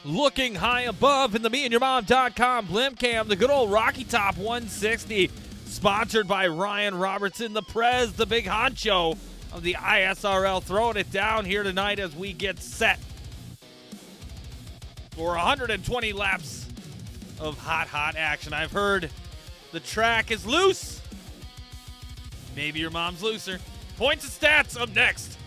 looking high above in the meandyourmom.com blimp cam, the good old Rocky Top 160, sponsored by Ryan Robertson, the Prez, the big honcho of the ISRL, throwing it down here tonight as we get set for 120 laps of hot action. I've heard the track is loose. Maybe your mom's looser. Points and stats up next.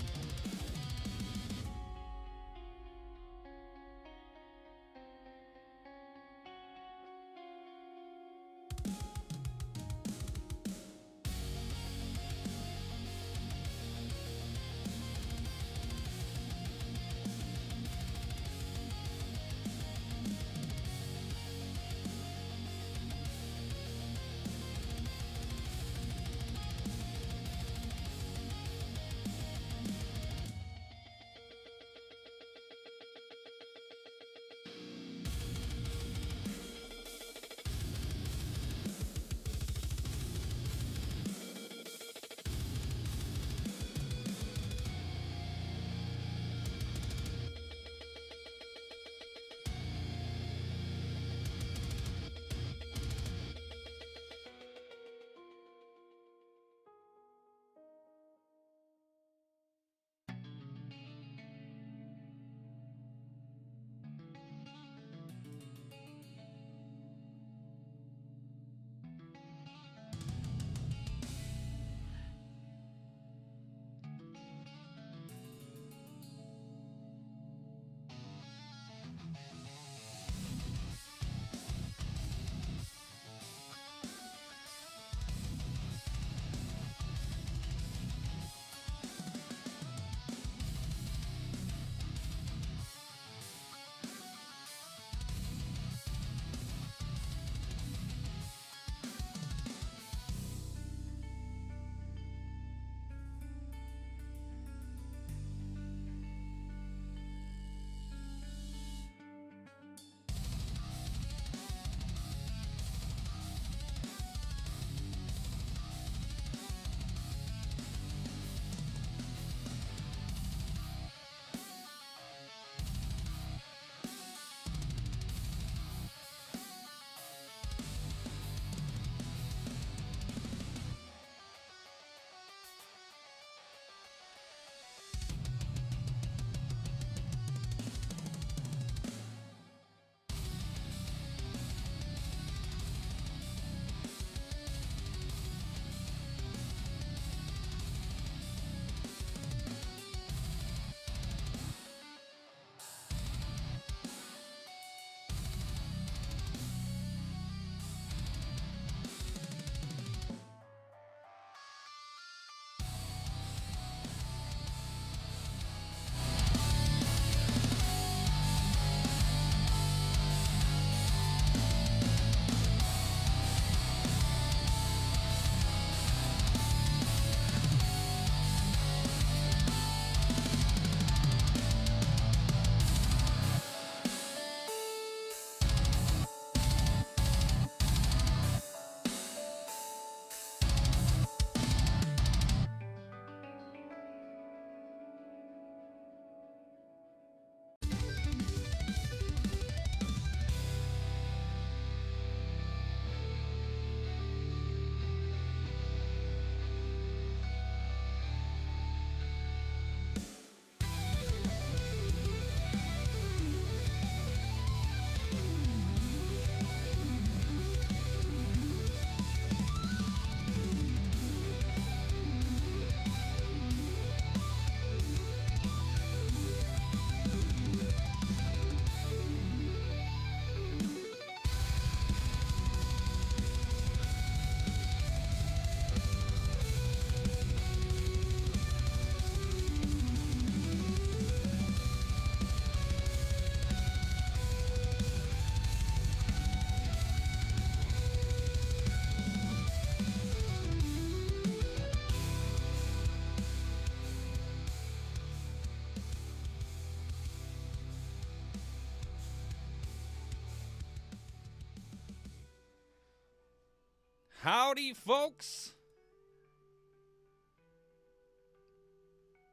Howdy, folks.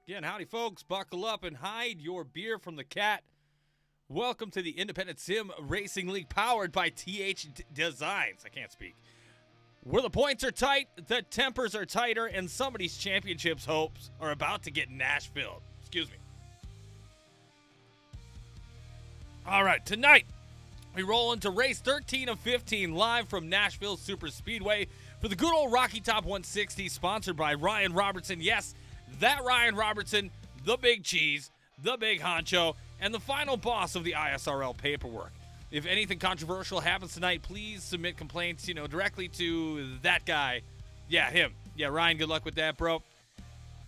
Again, howdy, folks. Buckle up and hide your beer from the cat. Welcome to the Independent Sim Racing League powered by TH Designs. I can't speak. Where the points are tight, the tempers are tighter, and somebody's championships hopes are about to get Nashville. Excuse me. All right, tonight we roll into race 13 of 15 live from Nashville Super Speedway for the good old Rocky Top 160, sponsored by Ryan Robertson. Yes, that Ryan Robertson, the big cheese, the big honcho, and the final boss of the ISRL paperwork. If anything controversial happens tonight, please submit complaints, directly to that guy. Yeah, him. Yeah, Ryan, good luck with that, bro.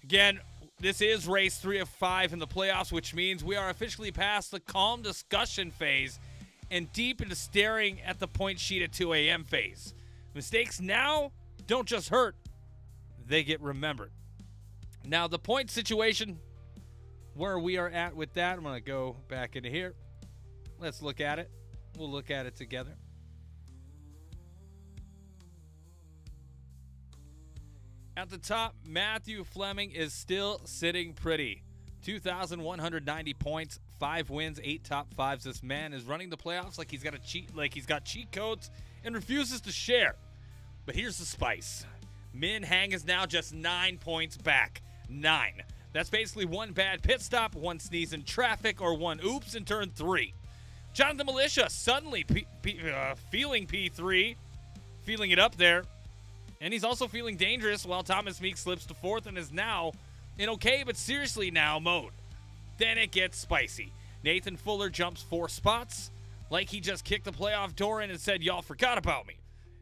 Again, this is race 3 of 5 in the playoffs, which means we are officially past the calm discussion phase and deep into staring at the point sheet at 2 a.m. phase. Mistakes now don't just hurt, they get remembered. Now, the point situation, where we are at with that, I'm going to go back into here. Let's look at it. We'll look at it together. At the top, Matthew Fleming is still sitting pretty. 2,190 points, 5 wins, 8 top 5s. This man is running the playoffs like he's got cheat codes and refuses to share. But here's the spice. Min Hang is now just 9 points back. 9. That's basically 1 bad pit stop, 1 sneeze in traffic, or 1 oops in turn 3. Jonathan Militia suddenly feeling P3, feeling it up there. And he's also feeling dangerous while Thomas Meek slips to 4th and is now in okay but seriously now mode. Then it gets spicy. Nathan Fuller jumps 4 spots like he just kicked the playoff door in and said, y'all forgot about me.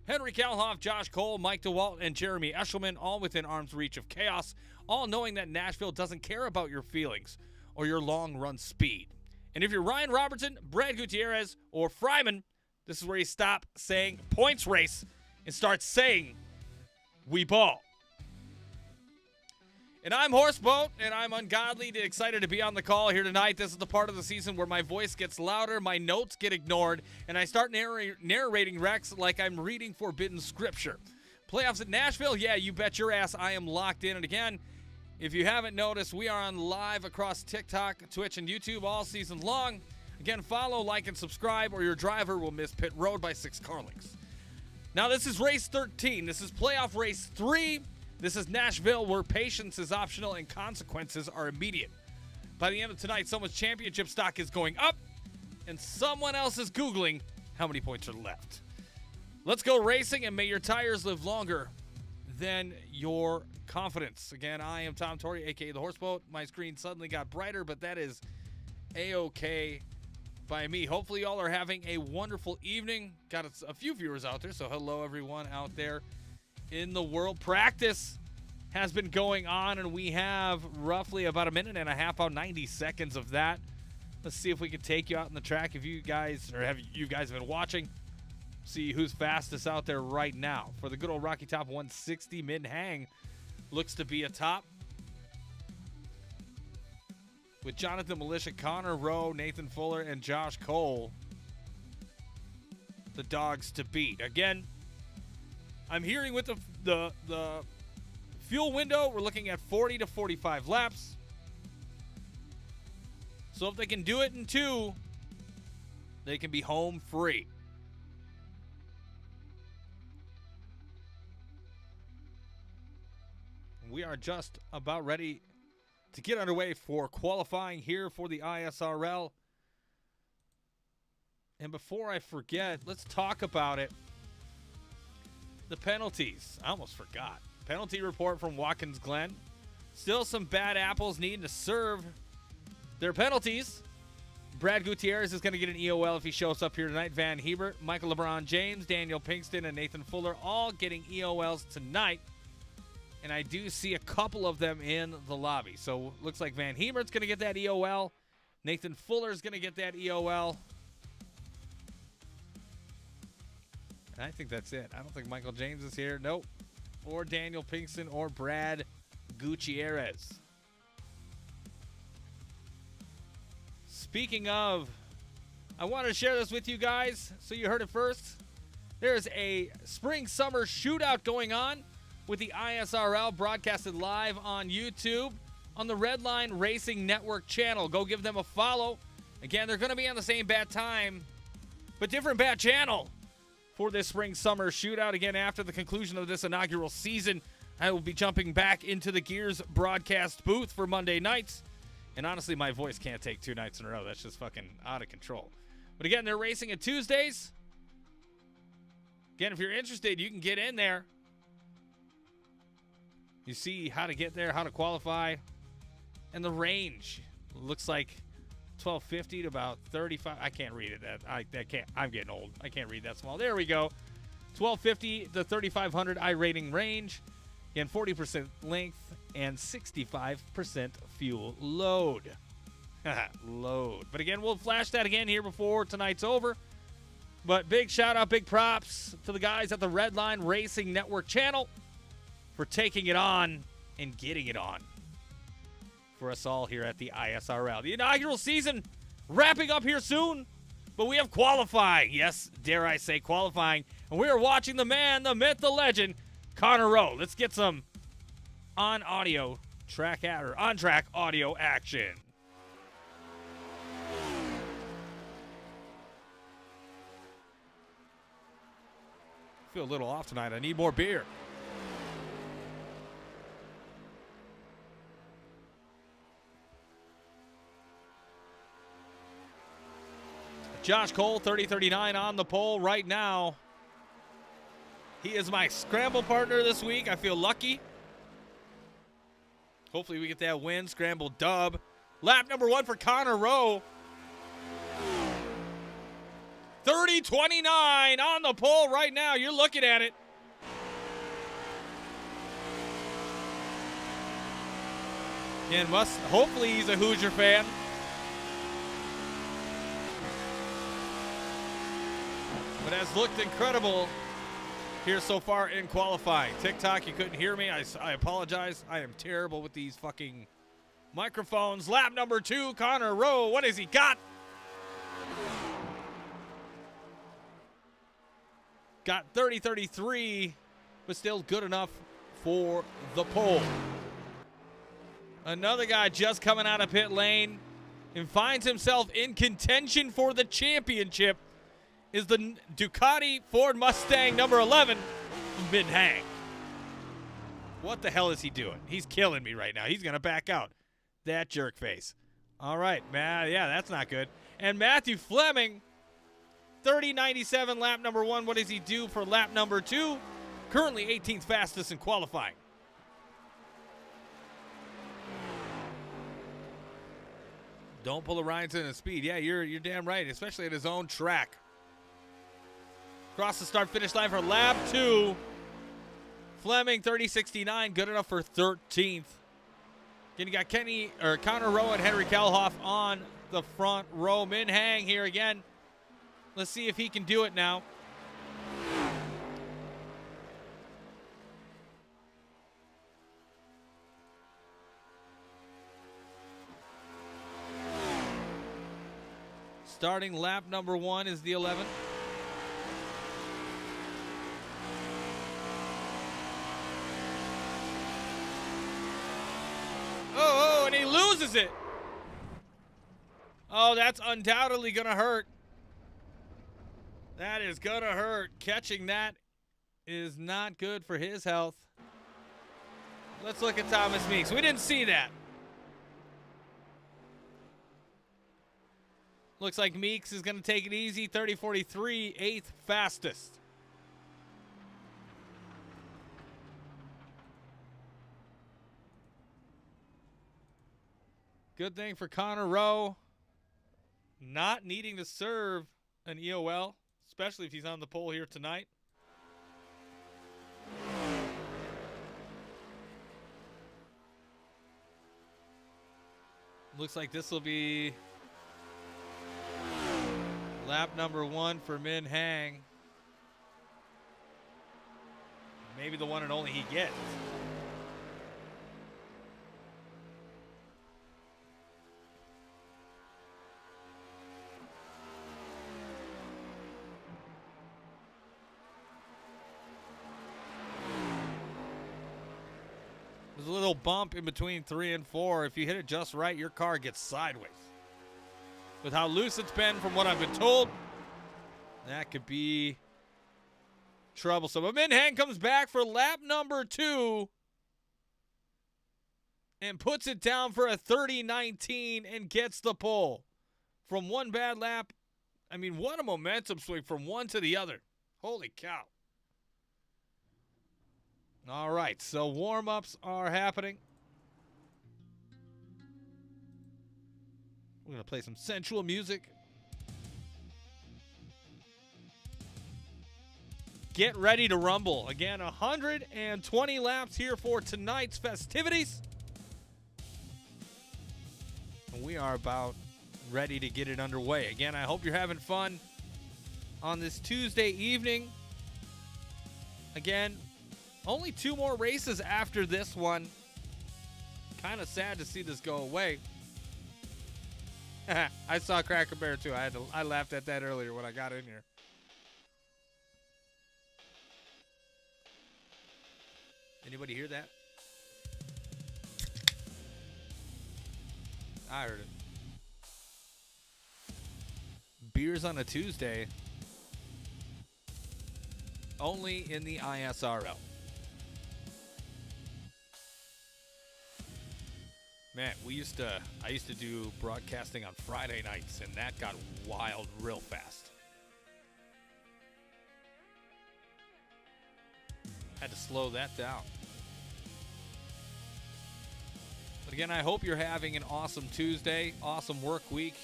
Henry Kalhoff, Josh Cole, Mike DeWalt, and Jeremy Eshelman all within arm's reach of chaos, all knowing that Nashville doesn't care about your feelings or your long-run speed. And if you're Ryan Robertson, Brad Gutierrez, or Fryman, this is where you stop saying points race and start saying we ball. And I'm Horseboat, and I'm ungodly excited to be on the call here tonight. This is the part of the season where my voice gets louder, my notes get ignored, and I start narrating Rex like I'm reading forbidden scripture. Playoffs at Nashville? Yeah, you bet your ass I am locked in. And again, if you haven't noticed, we are on live across TikTok, Twitch, and YouTube all season long. Again, follow, like, and subscribe, or your driver will miss pit road by 6 car lengths. Now, this is race 13. This is playoff race 3. This is Nashville, where patience is optional and consequences are immediate. By the end of tonight, someone's championship stock is going up, and someone else is Googling how many points are left. Let's go racing, and may your tires live longer than your confidence. Again, I am Tom Torrey, a.k.a. The Horseboat. My screen suddenly got brighter, but that is A-OK by me. Hopefully, y'all are having a wonderful evening. Got a few viewers out there, so hello, everyone out there in the world. Practice has been going on, and we have roughly about 1.5 minutes, about 90 seconds of that. Let's see if we can take you out on the track. If you guys have been watching, see who's fastest out there right now. For the good old Rocky Top 160, Min Hang looks to be atop, with Jonathan Militia, Connor Rowe, Nathan Fuller, and Josh Cole, the dogs to beat. Again, I'm hearing with the fuel window, we're looking at 40 to 45 laps. So if they can do it in 2, they can be home free. We are just about ready to get underway for qualifying here for the ISRL. And before I forget, let's talk about it. The penalties. I almost forgot. Penalty report from Watkins Glen. Still some bad apples needing to serve their penalties. Brad Gutierrez is going to get an EOL if he shows up here tonight. Van Hebert, Michael LeBron James, Daniel Pinkston, and Nathan Fuller all getting EOLs tonight. And I do see a couple of them in the lobby. So looks like Van Hebert's going to get that EOL. Nathan Fuller's going to get that EOL. And I think that's it. I don't think Michael James is here. Nope. Or Daniel Pinkston or Brad Gutierrez. Speaking of, I wanted to share this with you guys so you heard it first. There's a spring-summer shootout going on with the ISRL broadcasted live on YouTube on the Redline Racing Network channel. Go give them a follow Again, they're going to be on the same bat time, but different bat channel for this spring-summer shootout. Again, after the conclusion of this inaugural season, I will be jumping back into the Gears broadcast booth for Monday nights. And honestly, my voice can't take 2 nights in a row. That's just fucking out of control. But again, they're racing at Tuesdays. Again, if you're interested, you can get in there. You see how to get there, how to qualify. And the range looks like 1250 to about 35. I can't read it. I'm getting old. I can't read that small. There we go. 1250 to 3500 iRating range. Again, 40% length and 65% fuel load. Load. But again, we'll flash that again here before tonight's over. But big shout out, big props to the guys at the Redline Racing Network channel for taking it on and getting it on for us all here at the ISRL. The inaugural season wrapping up here soon, but we have qualifying. Yes, dare I say qualifying. And we are watching the man, the myth, the legend, Connor Rowe. Let's get some on-track audio action. I feel a little off tonight. I need more beer. Josh Cole, 30-39 on the pole right now. He is my scramble partner this week. I feel lucky. Hopefully we get that win, scramble dub. Lap number 1 for Connor Rowe. 30-29 on the pole right now. You're looking at it. And hopefully he's a Hoosier fan. But has looked incredible here so far in qualifying. TikTok, you couldn't hear me. I apologize. I am terrible with these fucking microphones. Lap number 2, Connor Rowe. What has he got? Got 30-33, but still good enough for the pole. Another guy just coming out of pit lane and finds himself in contention for the championship is the Ducati Ford Mustang number 11, Min Hang. What the hell is he doing? He's killing me right now. He's going to back out. That jerk face. All right, man. Yeah, that's not good. And Matthew Fleming, 30-97, lap number 1. What does he do for lap number 2? Currently 18th fastest in qualifying. Don't pull a Ryanson in speed. Yeah, you're damn right, especially at his own track. Across the start-finish line for lap 2. Fleming, 30-69, good enough for 13th. Then you got Connor Rowe and Henry Kalhoff on the front row. Min Hang here again. Let's see if he can do it now. Starting lap number 1 is the 11. Oh, and he loses it. Oh, that's undoubtedly going to hurt. That is going to hurt. Catching that is not good for his health. Let's look at Thomas Meeks. We didn't see that. Looks like Meeks is going to take it easy. 30-43, 8th fastest. Good thing for Connor Rowe. Not needing to serve an EOL, especially if he's on the pole here tonight. Looks like this will be lap number 1 for Min Hang. Maybe the one and only he gets. There's a little bump in between 3 and 4. If you hit it just right, your car gets sideways. with how loose it's been from what I've been told, that could be troublesome. But Minhang comes back for lap number 2 and puts it down for a 30-19 and gets the pole. From one bad lap, I mean, what a momentum swing from one to the other. Holy cow. All right, so warm-ups are happening. We're going to play some sensual music. Get ready to rumble. Again, 120 laps here for tonight's festivities. And we are about ready to get it underway. Again, I hope you're having fun on this Tuesday evening. Again, only 2 more races after this one. Kind of sad to see this go away. I saw Cracker Bear too. I laughed at that earlier when I got in here. Anybody hear that? I heard it. Beers on a Tuesday. Only in the ISRL. Man, I used to do broadcasting on Friday nights, and that got wild real fast. Had to slow that down. But again, I hope you're having an awesome Tuesday, awesome work week.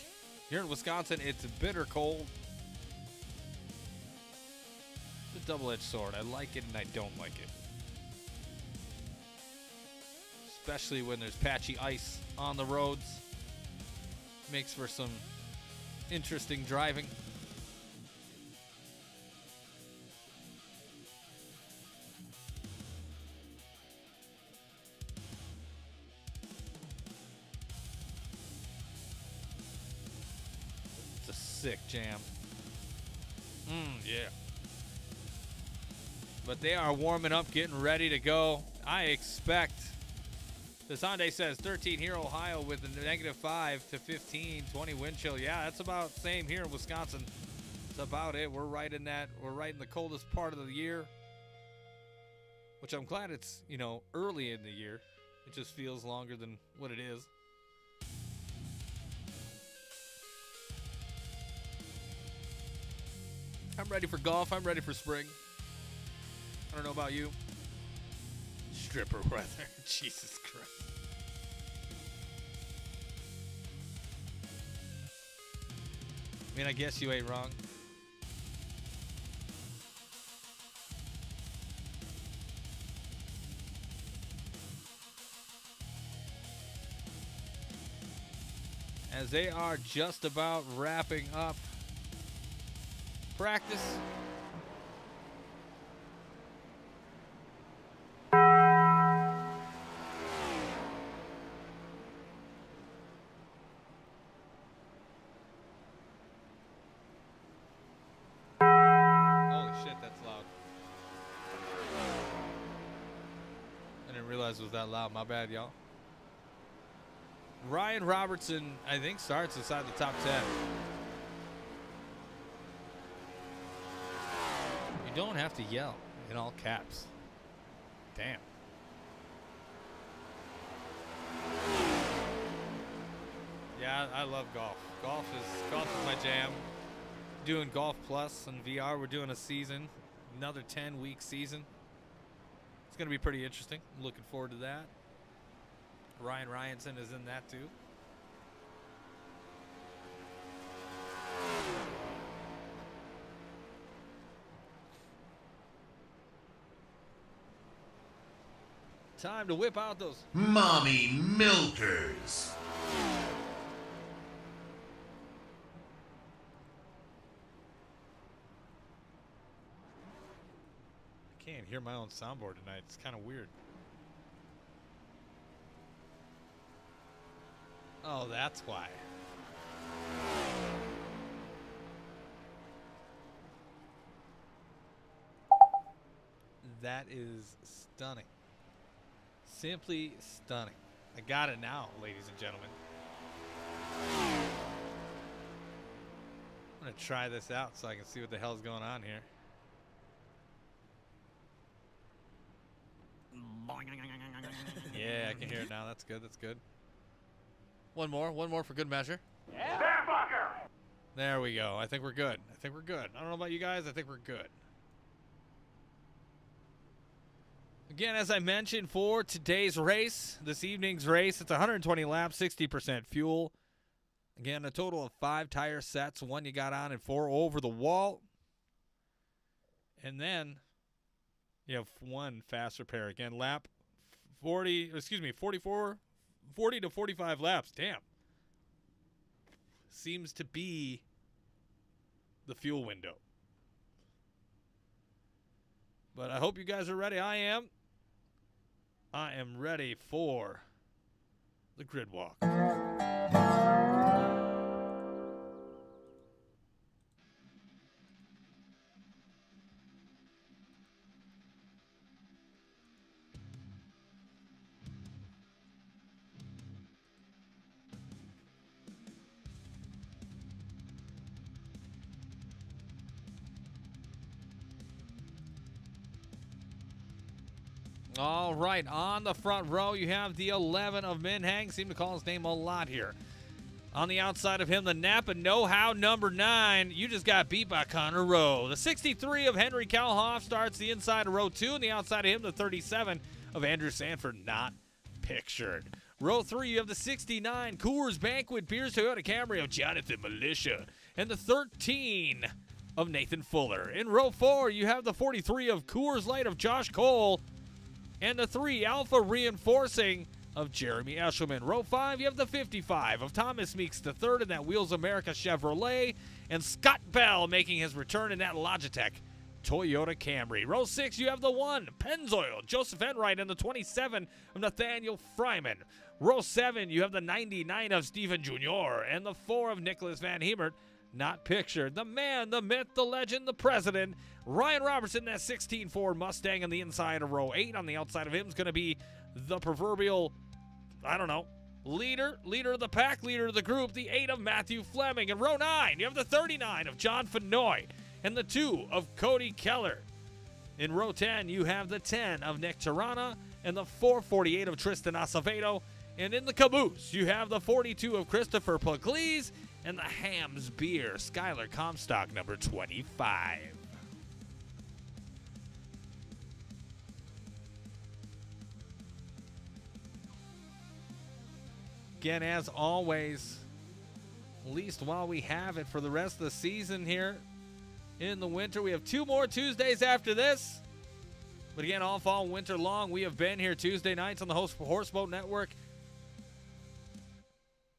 Here in Wisconsin, it's bitter cold. It's a double-edged sword. I like it and I don't like it. Especially when there's patchy ice on the roads. Makes for some interesting driving. It's a sick jam. Yeah. But they are warming up, getting ready to go. I expect... The Sunday says 13 here in Ohio with a -5 to 15, 20 wind chill. Yeah, that's about the same here in Wisconsin. That's about it. We're right in that. We're right in the coldest part of the year, which I'm glad it's, early in the year. It just feels longer than what it is. I'm ready for golf. I'm ready for spring. I don't know about you. Stripper weather. Jesus Christ. I mean, I guess you ain't wrong. As they are just about wrapping up practice. It was that loud. My bad, y'all. Ryan Robertson, I think, starts inside the top 10. You don't have to yell in all caps. Damn. Yeah, I love golf. Golf is my jam. Doing Golf Plus and VR. We're doing a season, another 10-week season. It's going to be pretty interesting. I'm looking forward to that. Ryan Ryanson is in that too. Time to whip out those Mommy Milkers. I can't hear my own soundboard tonight. It's kind of weird. Oh, that's why. That is stunning. Simply stunning. I got it now, ladies and gentlemen. going to try this out so I can see what the hell's going on here. Yeah, I can hear it now. That's good. That's good. One more for good measure. Yeah. There we go. I think we're good. I don't know about you guys. I think we're good. Again, as I mentioned, for today's race, this evening's race, it's 120 laps, 60% fuel. Again, a total of 5 tire sets. 1 you got on and 4 over the wall. And then you have 1 fast repair. Again, lap 40 to 45 laps. Damn. Seems to be the fuel window. But I hope you guys are ready. I am ready for the grid walk. All right, on the front row, you have the 11 of Min Hang. Seem to call his name a lot here. On the outside of him, the Napa Know-How number 9. You just got beat by Connor Rowe. The 63 of Henry Kalhoff starts the inside of row 2, and the outside of him, the 37 of Andrew Sanford, not pictured. Row 3, you have the 69 Coors Banquet Beers Toyota Camry of Jonathan Militia, and the 13 of Nathan Fuller. In row 4, you have the 43 of Coors Light of Josh Cole, and the 3 Alpha Reinforcing of Jeremy Eshelman. Row 5, you have the 55 of Thomas Meeks III in that Wheels America Chevrolet, and Scott Bell making his return in that Logitech Toyota Camry. Row 6, you have the 1 Pennzoil Joseph Enright and the 27 of Nathaniel Fryman. Row 7, you have the 99 of Stephen Jr. and the 4 of Nicholas Van Hemert, not pictured. The man, the myth, the legend, the president, Ryan Robertson, that 16 Ford Mustang on the inside of row 8. On the outside of him is going to be the proverbial, I don't know, leader of the pack, leader of the group, the 8 of Matthew Fleming. In row 9, you have the 39 of John Fenoy and the 2 of Cody Keller. In row 10, you have the 10 of Nick Tirana and the 448 of Tristan Acevedo. And in the caboose, you have the 42 of Christopher Pugliese and the Hams Beer Skylar Comstock number 25. Again, as always, at least while we have it for the rest of the season here in the winter, we have 2 more Tuesdays after this. But again, all fall, winter long, we have been here Tuesday nights on the Horseboat Network.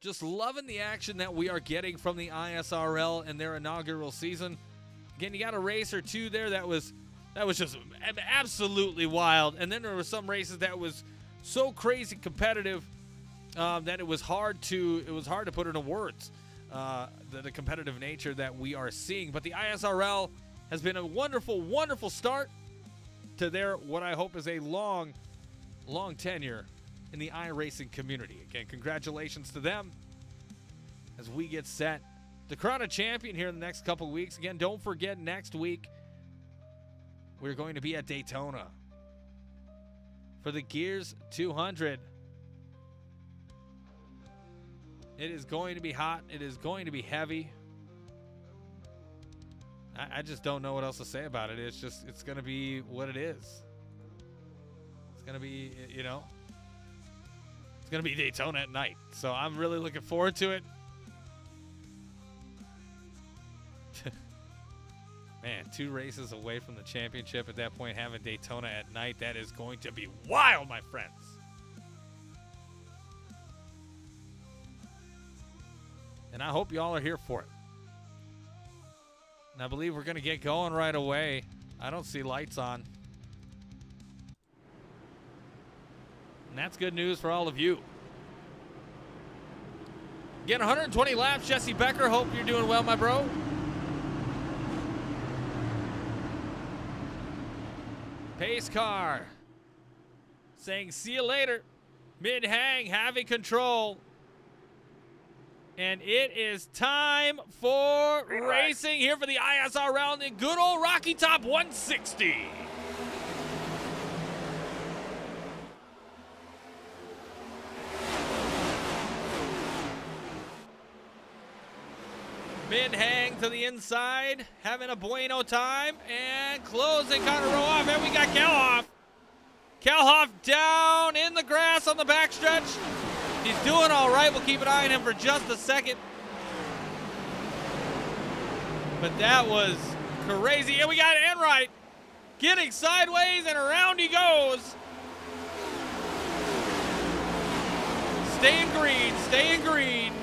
Just loving the action that we are getting from the ISRL in their inaugural season. Again, you got a race or 2 there that was just absolutely wild. And then there were some races that was so crazy competitive that it was hard to put into words the competitive nature that we are seeing. But the ISRL has been a wonderful, wonderful start to their what I hope is a long tenure in the iRacing community. Again, congratulations to them as we get set to crown a champion here in the next couple of weeks. Again, don't forget, next week we're going to be at Daytona for the Gears 200. It is going to be hot. It is going to be heavy. I just don't know what else to say about it. It's going to be what it is. It's going to be, it's going to be Daytona at night. So I'm really looking forward to it. Man, 2 races away from the championship at that point, having Daytona at night, that is going to be wild, my friends. And I hope y'all are here for it. And I believe we're going to get going right away. I don't see lights on. And that's good news for all of you. Again, 120 laps, Jesse Becker. Hope you're doing well, my bro. Pace car saying, see you later. Mid-hang, having control. And it is time for racing here for the ISRL in the good old Rocky Top 160. Mid-hang to the inside, having a bueno time, and closing kind of row off, and we got Kelhoff. Kelhoff down in the grass on the backstretch. He's doing all right. We'll keep an eye on him for just a second. But that was crazy. And we got Enright getting sideways, and around he goes. Staying green, staying green.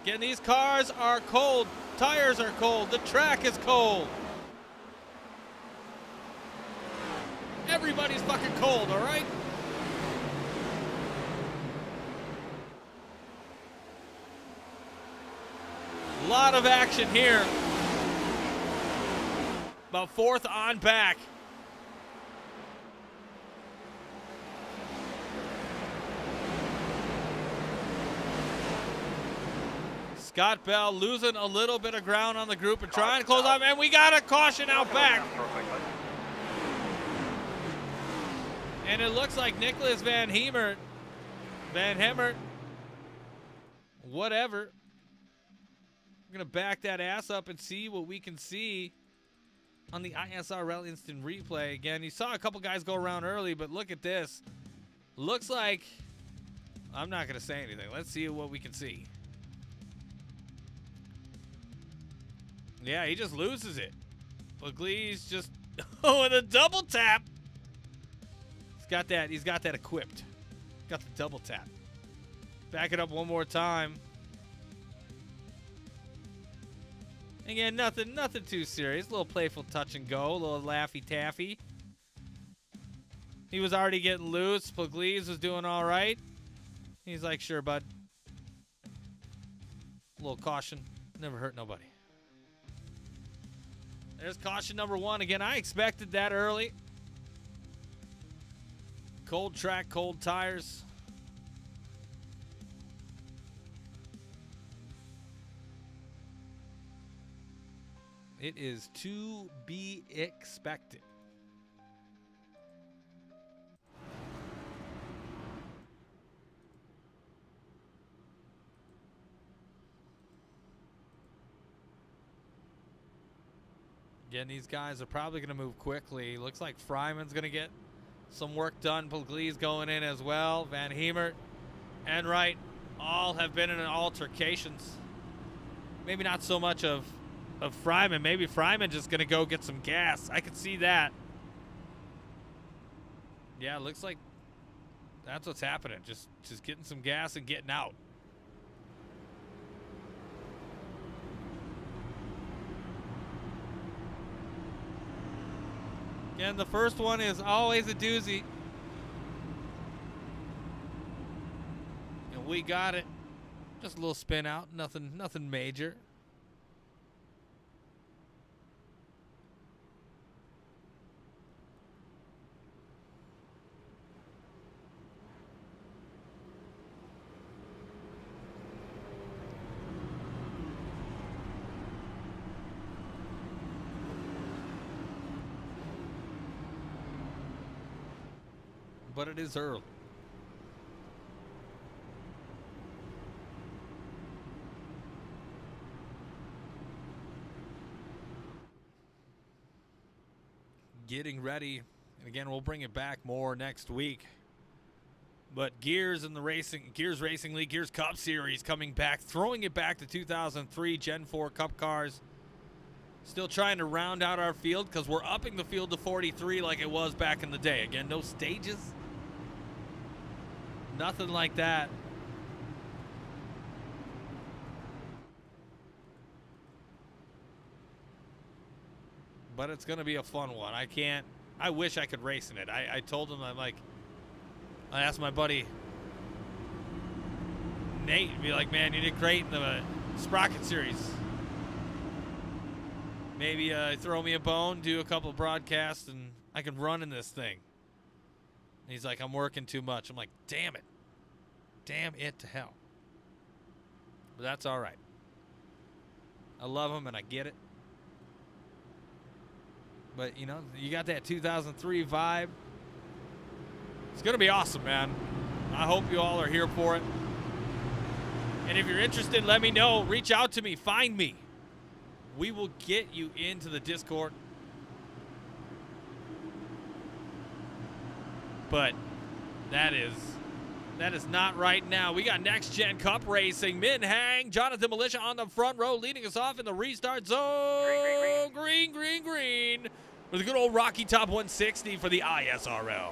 Again, these cars are cold. Tires are cold. The track is cold. Everybody's fucking cold, all right? A lot of action here. About fourth on back. Scott Bell losing a little bit of ground on the group and trying to close off, and we got a caution out back. And it looks like Nicholas Van Hemert, whatever. We're gonna back that ass up and see what we can see on the ISRL instant replay. Again, you saw a couple guys go around early, but look at this. Looks like, I'm not gonna say anything. Let's see what we can see. Yeah, he just loses it. Puglie's just with a double tap. He's got that equipped. Got the double tap. Back it up one more time. Again, nothing too serious. A little playful touch and go, a little laffy taffy. He was already getting loose. Puglie's was doing all right. He's like, sure, bud. A little caution. Never hurt nobody. There's caution number one. Again, I expected that early. Cold track, cold tires. It is to be expected. Again, these guys are probably going to move quickly. Looks like Fryman's going to get some work done. Puglie's going in as well. Van Hemert, Enright, all have been in altercations. Maybe not so much of Fryman. Maybe Fryman just going to go get some gas. I could see that. Yeah, it looks like that's what's happening. Just getting some gas and getting out. Again, the first one is always a doozy. And we got it. Just a little spin out, nothing major. But it is early. Getting ready, and again, we'll bring it back more next week. But Gears Racing League, Gears Cup Series coming back, throwing it back to 2003 Gen 4 Cup cars. Still trying to round out our field because we're upping the field to 43 like it was back in the day. Again, no stages. Nothing like that. But it's going to be a fun one. I wish I could race in it. I told him, I asked my buddy Nate, be like, man, you did great in the Sprocket Series. Maybe throw me a bone, do a couple of broadcasts, and I can run in this thing. And he's like, I'm working too much. I'm like, damn it. Damn it to hell. But that's all right. I love him, and I get it. But, you know, you got that 2003 vibe. It's going to be awesome, man. I hope you all are here for it. And if you're interested, let me know. Reach out to me. Find me. We will get you into the Discord. But that is not right now. We got Next Gen Cup Racing. Min Hang, Jonathan Militia on the front row, leading us off in the restart zone. Green. With a good old Rocky Top 160 for the ISRL.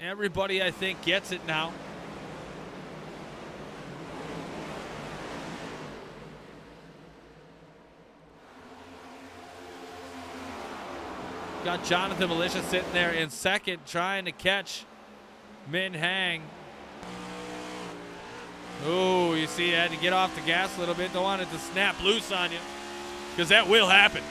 Everybody, I think, gets it now. Got Jonathan Militia sitting there in second, trying to catch Min Hang. Oh, you see, you had to get off the gas a little bit. Don't want it to snap loose on you, because that will happen.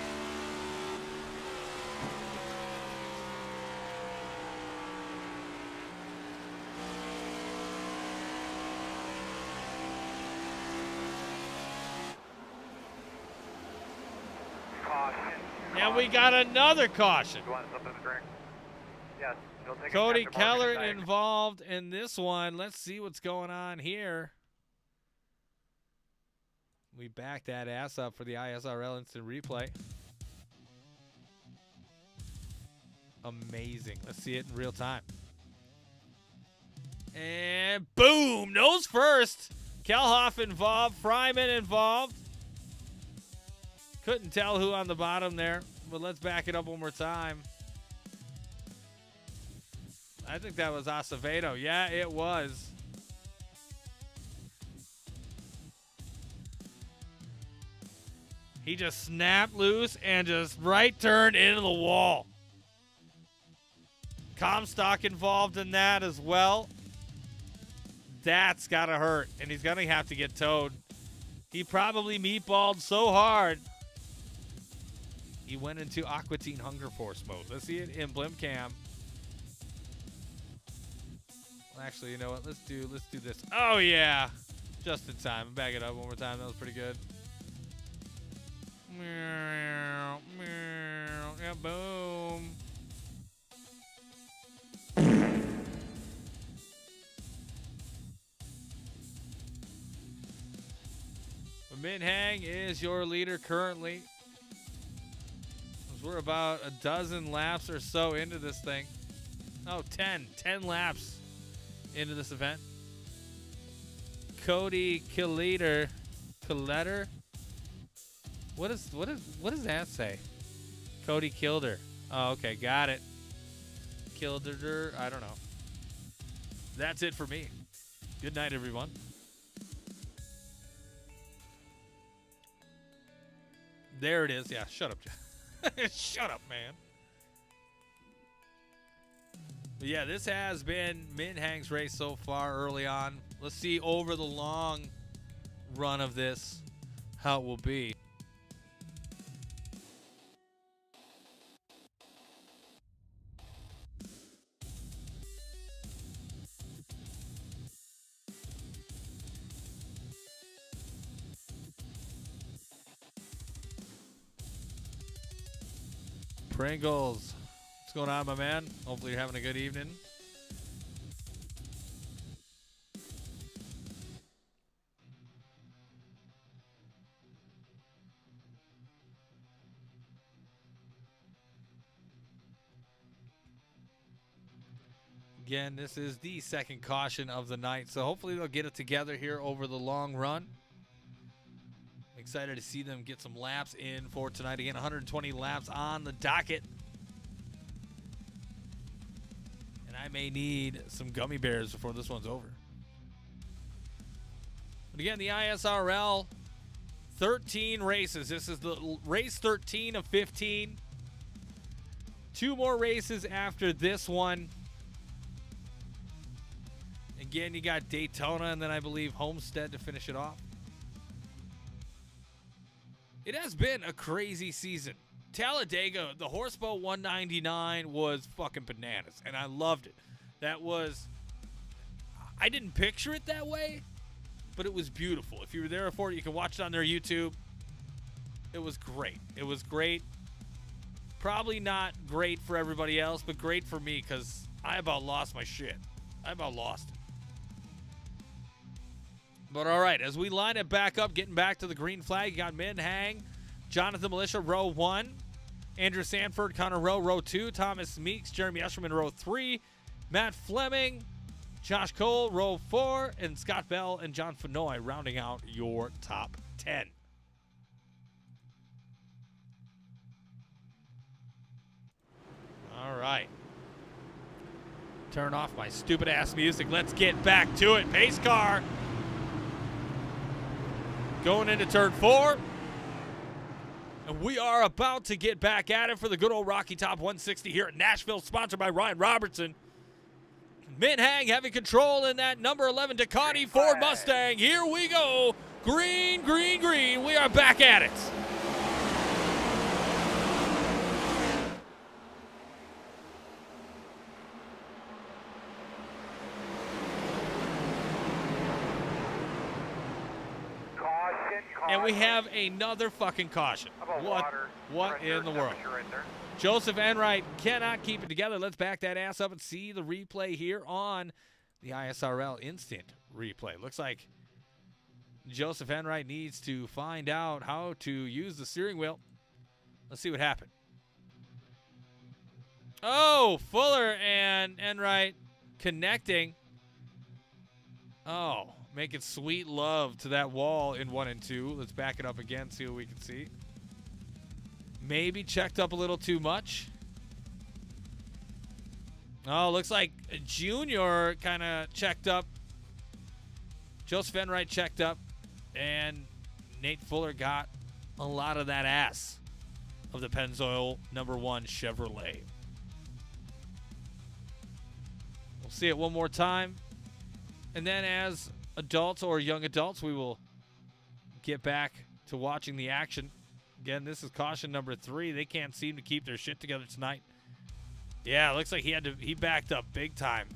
And we got another caution. You want something to drink? Yes. You'll take Cody it after Keller Morgan involved in this one. Let's see what's going on here. We backed that ass up for the ISRL instant replay. Amazing. Let's see it in real time. And boom, nose first. Kelhoff involved, Fryman involved. Couldn't tell who on the bottom there, but let's back it up one more time. I think that was Acevedo. Yeah, it was. He just snapped loose and just right turned into the wall. Comstock involved in that as well. That's got to hurt, and he's going to have to get towed. He probably meatballed so hard. He went into Aquatine Hunger Force mode. Let's see it in Blimp Cam. Well, actually, you know what? Let's do this. Oh yeah, just in time. Back it up one more time. That was pretty good. Yeah, boom. Min Hang is your leader currently. We're about a dozen laps or so into this thing. Oh, 10 laps into this event. Cody Killeter. What does that say? Cody Kilder. Oh, okay, got it. Kilder, I don't know. That's it for me. Good night, everyone. There it is. Yeah, shut up, Jeff. Shut up, man. But yeah, this has been Min Hang's race so far early on. Let's see over the long run of this how it will be. Pringles, what's going on, my man? Hopefully you're having a good evening. Again, this is the second caution of the night, so hopefully they'll get it together here over the long run. Excited to see them get some laps in for tonight. Again, 120 laps on the docket. And I may need some gummy bears before this one's over. Again, the ISRL, 13 races. This is the race 13 of 15. 2 more races after this one. Again, you got Daytona and then I believe Homestead to finish it off. It has been a crazy season. Talladega, the Horseboat 199 was fucking bananas, and I loved it. I didn't picture it that way, but it was beautiful. If you were there for it, you can watch it on their YouTube. It was great. It was great. Probably not great for everybody else, but great for me because I about lost my shit. I about lost it. But all right, as we line it back up, getting back to the green flag, you got Min Hang, Jonathan Militia, row 1. Andrew Sanford, Connor Rowe, row 2. Thomas Meeks, Jeremy Escherman, row 3. Matt Fleming, Josh Cole, row 4. And Scott Bell and John Fenoy rounding out your top 10. All right. Turn off my stupid ass music. Let's get back to it. Pace car. Going into turn 4. And we are about to get back at it for the good old Rocky Top 160 here at Nashville, sponsored by Ryan Robertson. Min Hang having control in that number 11 Ducati Ford Mustang. Here we go. Green, green, green. We are back at it. And we have another fucking caution. What in the world? Right there. Joseph Enright cannot keep it together. Let's back that ass up and see the replay here on the ISRL Instant Replay. Looks like Joseph Enright needs to find out how to use the steering wheel. Let's see what happened. Oh, Fuller and Enright connecting. Oh, making sweet love to that wall in 1 and 2. Let's back it up again, see what we can see. Maybe checked up a little too much. Oh, looks like Junior kind of checked up. Joseph Enright checked up. And Nate Fuller got a lot of that ass of the Pennzoil number 1 Chevrolet. We'll see it one more time. And then as adults or young adults, we will get back to watching the action. Again, this is caution number 3. They can't seem to keep their shit together tonight. Yeah, it looks like he backed up big time.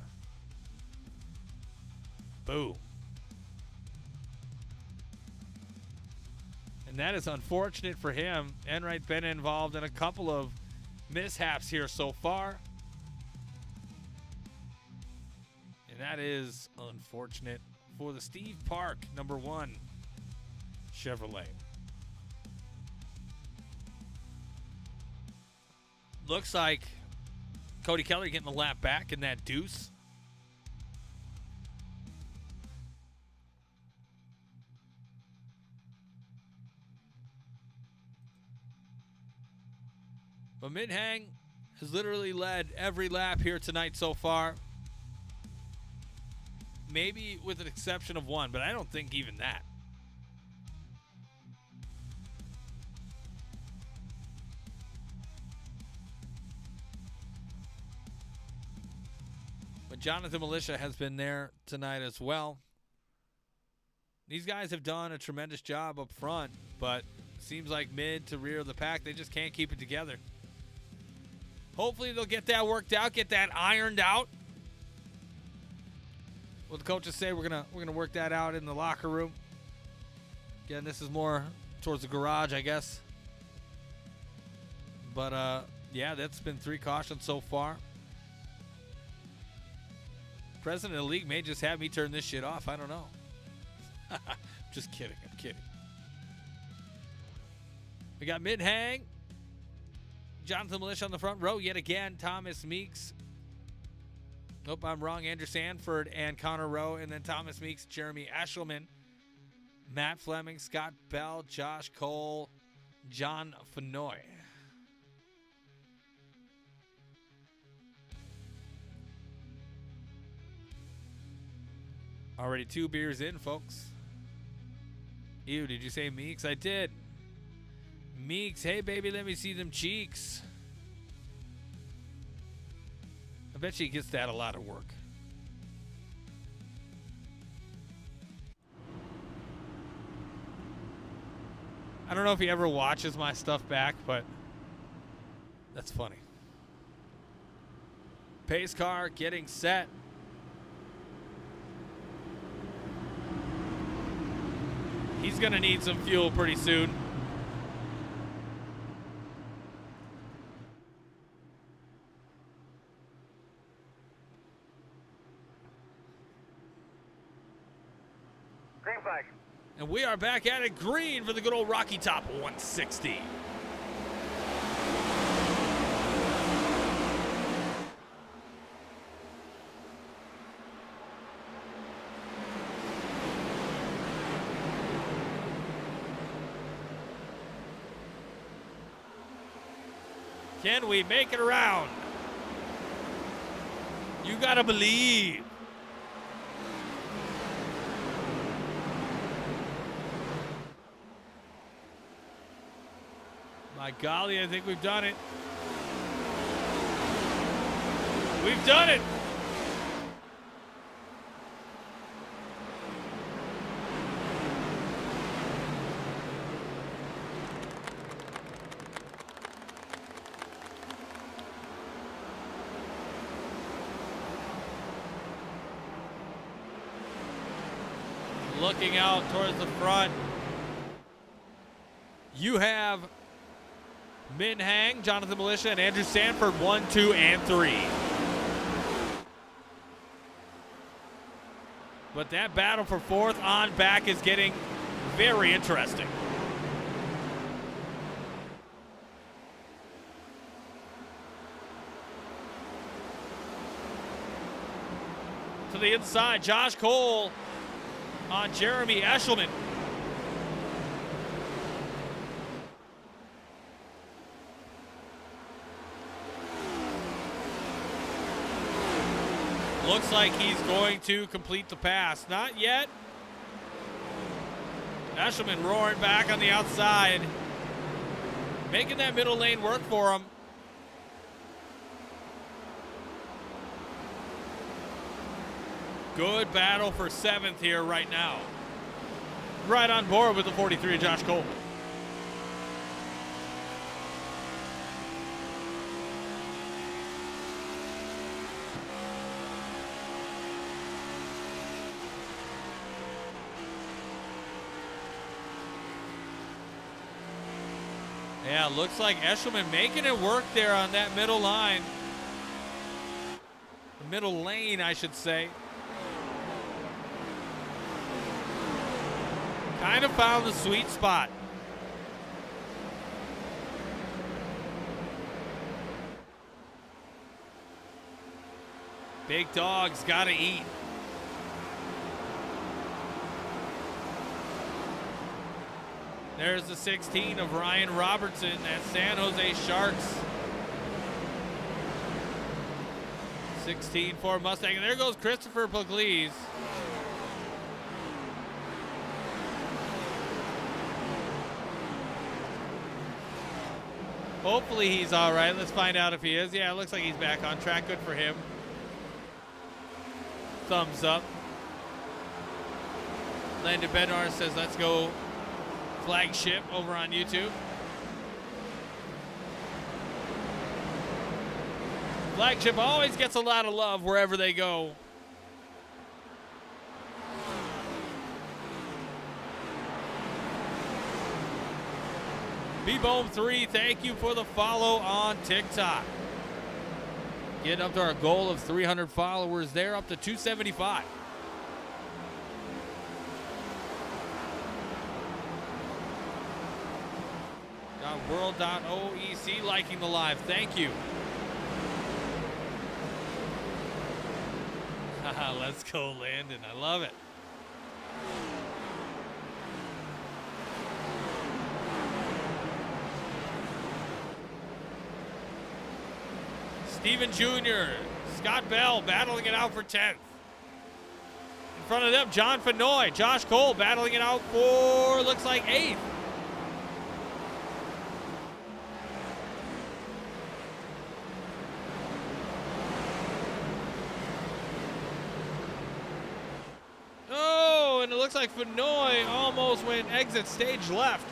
Boo. And that is unfortunate for him. Enright been involved in a couple of mishaps here so far. And that is unfortunate for the Steve Park number 1 Chevrolet. Looks like Cody Keller getting the lap back in that deuce. But Min Hang has literally led every lap here tonight so far. Maybe with an exception of one, but I don't think even that. But Jonathan Militia has been there tonight as well. These guys have done a tremendous job up front, but it seems like mid to rear of the pack, they just can't keep it together. Hopefully they'll get that worked out, get that ironed out. What the coaches say, we're gonna work that out in the locker room. Again, this is more towards the garage, I guess. But yeah, that's been 3 cautions so far. President of the league may just have me turn this shit off. I don't know. Just kidding. I'm kidding. We got Min Hang, Jonathan Militia on the front row yet again. Thomas Meeks. Nope, I'm wrong. Andrew Sanford and Connor Rowe. And then Thomas Meeks, Jeremy Eshelman, Matt Fleming, Scott Bell, Josh Cole, John Fenoy. Already 2 beers in, folks. Ew, did you say Meeks? I did. Meeks, hey baby, let me see them cheeks. I bet she gets that a lot of work. I don't know if he ever watches my stuff back, but that's funny. Pace car getting set. He's going to need some fuel pretty soon. Green flag. And we are back at it, green for the good old Rocky Top 160. Can we make it around? You gotta believe. My golly, I think we've done it. We've done it. Looking out towards the front, you have Min Hang, Jonathan Militia, and Andrew Sanford 1, 2, and 3. But that battle for fourth on back is getting very interesting. To the inside, Josh Cole on Jeremy Eshelman. Looks like he's going to complete the pass. Not yet. Eshelman roaring back on the outside, making that middle lane work for him. Good battle for seventh here right now. Right on board with the 43 of Josh Cole. Yeah, looks like Eshelman making it work there on that middle line. The middle lane, I should say. Kind of found the sweet spot. Big dog's gotta eat. There's the 16 of Ryan Robertson at San Jose Sharks. 16 for Mustang. And there goes Christopher Pugliese. Hopefully he's all right. Let's find out if he is. Yeah, it looks like he's back on track. Good for him. Thumbs up. Landon Bednar says, let's go flagship over on YouTube. Flagship always gets a lot of love wherever they go. B-Bome3, thank you for the follow on TikTok. Getting up to our goal of 300 followers there, up to 275. World.oec liking the live. Thank you. Let's go, Landon. I love it. Steven Jr., Scott Bell battling it out for 10th. front of them, John Fenoy. Josh Cole battling it out for, looks like, 8th. Oh, and it looks like Fenoy almost went exit stage left.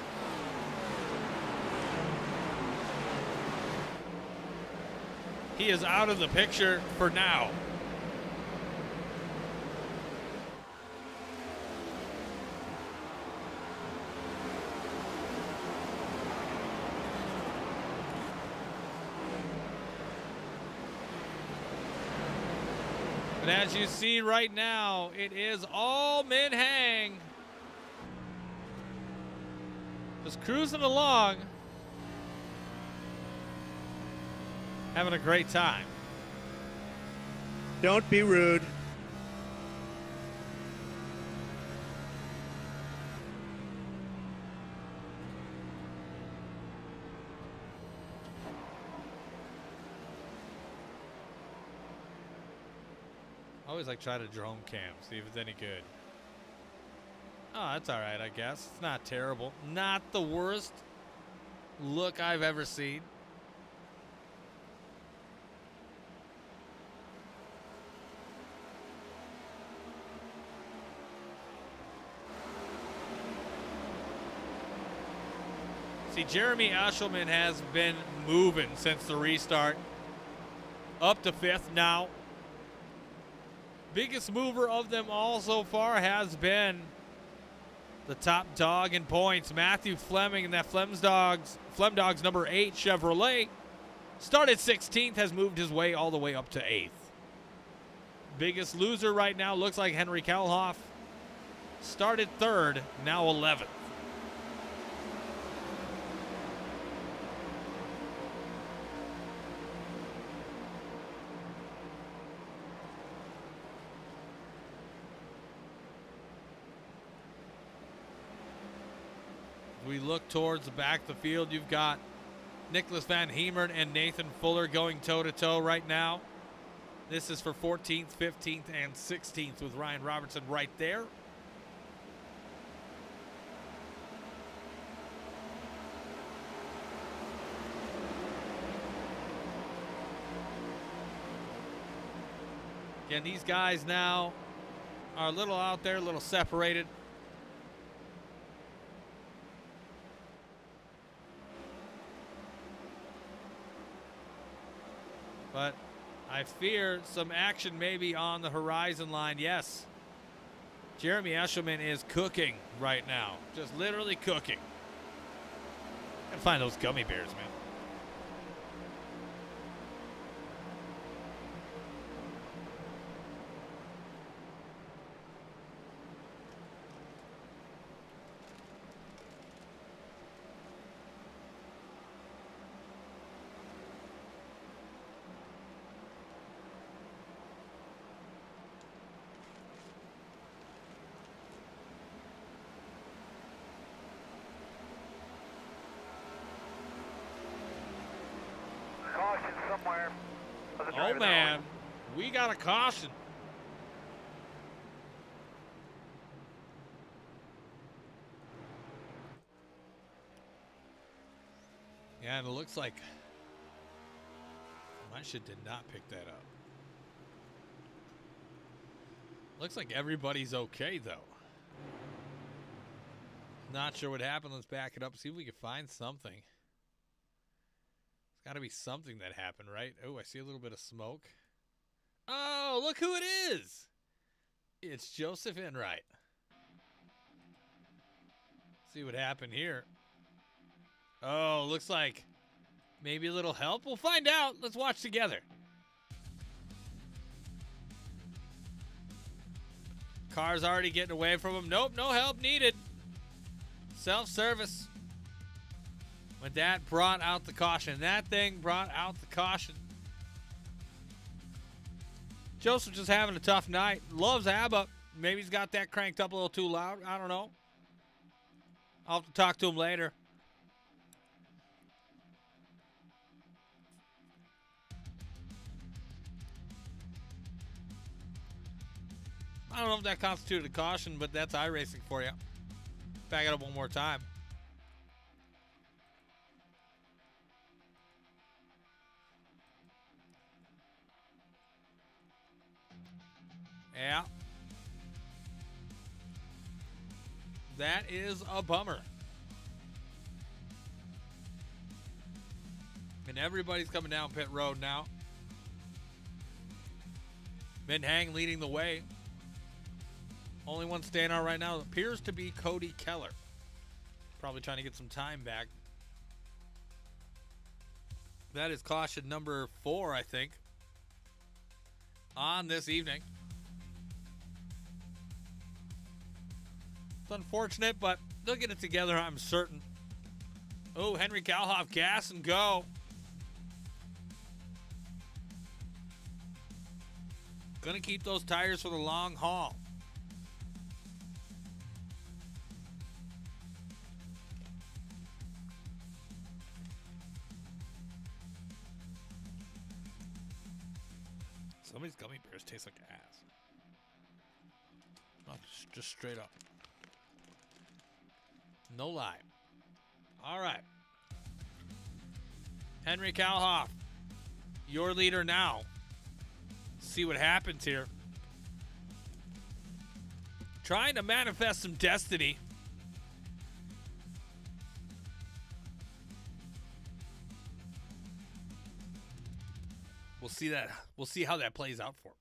He is out of the picture for now. But as you see right now, it is all mid-hang. Just cruising along. Having a great time. Don't be rude. I always like try to drone cam, see if it's any good. Oh, that's all right, I guess. It's not terrible. Not the worst look I've ever seen. See, Jeremy Eshelman has been moving since the restart. Up to 5th now. Biggest mover of them all so far has been the top dog in points, Matthew Fleming, and that Flem Dogs number 8 Chevrolet. Started 16th, has moved his way all the way up to 8th. Biggest loser right now looks like Henry Kelhoff. Started 3rd, now 11th. We look towards the back of the field. You've got Nicholas Van Hemert and Nathan Fuller going toe-to-toe right now. This is for 14th, 15th, and 16th with Ryan Robertson right there. Again, these guys now are a little out there, a little separated. But I fear some action may be on the horizon line. Yes, Jeremy Eshelman is cooking right now. Just literally cooking. Gotta find those gummy bears, man. Caution somewhere. Oh, man. We got a caution. Yeah, and it looks like my shit did not pick that up. Looks like everybody's okay, though. Not sure what happened. Let's back it up, see if we can find something. It's got to be something that happened, right? Oh, I see a little bit of smoke. Oh, look who it is. It's Joseph Enright. See what happened here. Oh, looks like maybe a little help. We'll find out. Let's watch together. Car's already getting away from him. Nope, no help needed. Self-service. But that brought out the caution. That thing brought out the caution. Joseph just having a tough night. Loves ABBA. Maybe he's got that cranked up a little too loud. I don't know. I'll have to talk to him later. I don't know if that constituted a caution, but that's iRacing for you. Back it up one more time. Yeah. That is a bummer. And everybody's coming down pit road now. Min Hang leading the way. Only one staying out right now appears to be Cody Keller. Probably trying to get some time back. That is caution number 4, I think, on this evening. It's unfortunate, but they'll get it together, I'm certain. Oh, Henry Kalhoff, gas and go. Gonna keep those tires for the long haul. Some of these gummy bears taste like ass. Not just straight up. No lie. All right. Henry Kalhoff, your leader now. See what happens here. Trying to manifest some destiny. We'll see that. We'll see how that plays out for him.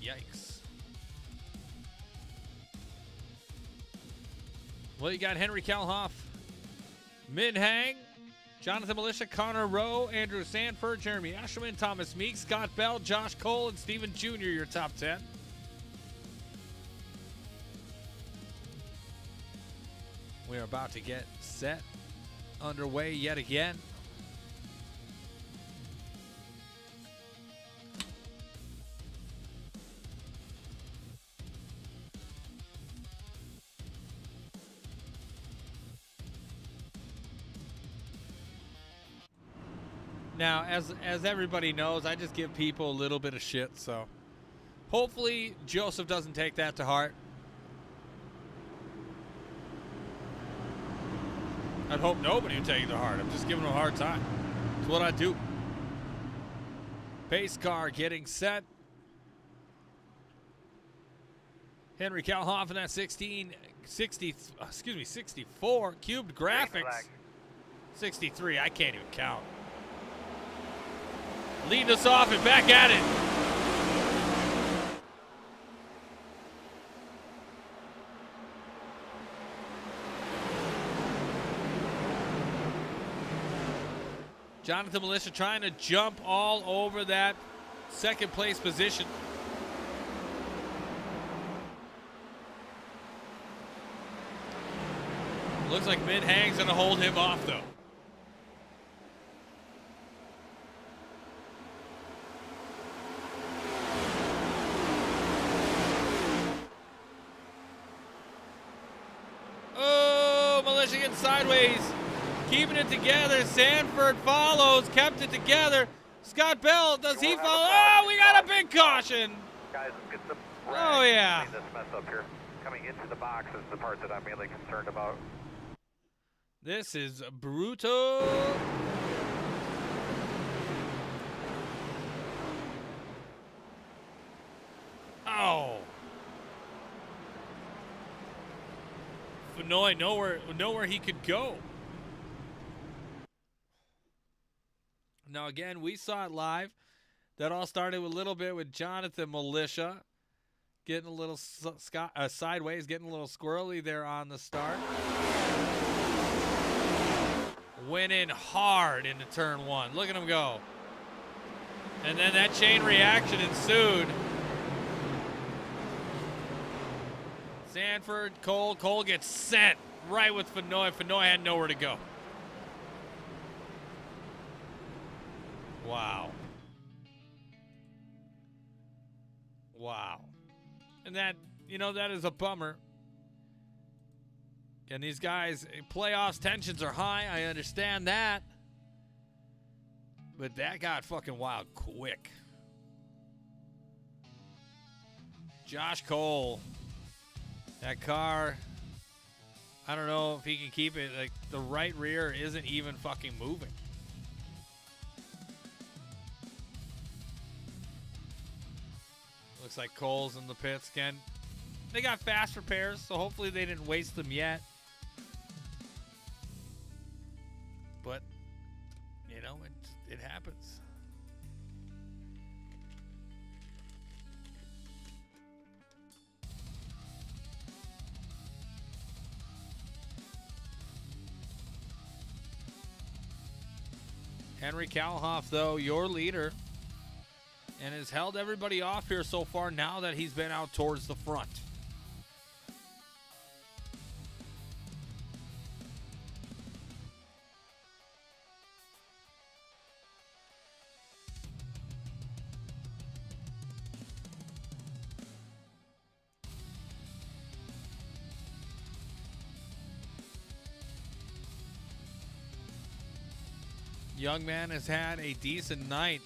Yikes. Well, you got Henry Kalhoff, Min Hang, Jonathan Militia, Connor Rowe, Andrew Sanford, Jeremy Asherman, Thomas Meek, Scott Bell, Josh Cole, and Steven Jr. your top 10. We are about to get set underway yet again. Now, as everybody knows, I just give people a little bit of shit, so hopefully Joseph doesn't take that to heart. I'd hope nobody would take it to heart. I'm just giving him a hard time. It's what I do. Pace car getting set. Henry Kalhoff in that 64 cubed graphics. 63, I can't even count. Leading us off and back at it. Jonathan Militia trying to jump all over that second place position. Looks like Min Hang's going to hold him off, though. Sideways, keeping it together. Sanford follows, kept it together. Scott Bell, does he follow? Oh, we got a big caution. Guys, let's get some Oh, yeah. clean this mess up here. Coming into the box is the part that I'm mainly concerned about. This is brutal. Oh. Fenoy nowhere he could go. Now again, we saw it live. That all started with a little bit with Jonathan Militia getting a little sideways, getting a little squirrely there on the start. Went in hard into turn 1. Look at him go. And then that chain reaction ensued. Sanford, Cole. Cole gets sent right with Fenoy. Fenoy had nowhere to go. Wow. And that is a bummer. And these guys, playoffs tensions are high. I understand that. But that got fucking wild quick. Josh Cole. That car, I don't know if he can keep it. Like, the right rear isn't even fucking moving. Looks like Cole's in the pits again. They got fast repairs, so hopefully they didn't waste them yet. But, it happens. Henry Kalhoff, though, your leader, and has held everybody off here so far now that he's been out towards the front. Young man has had a decent night.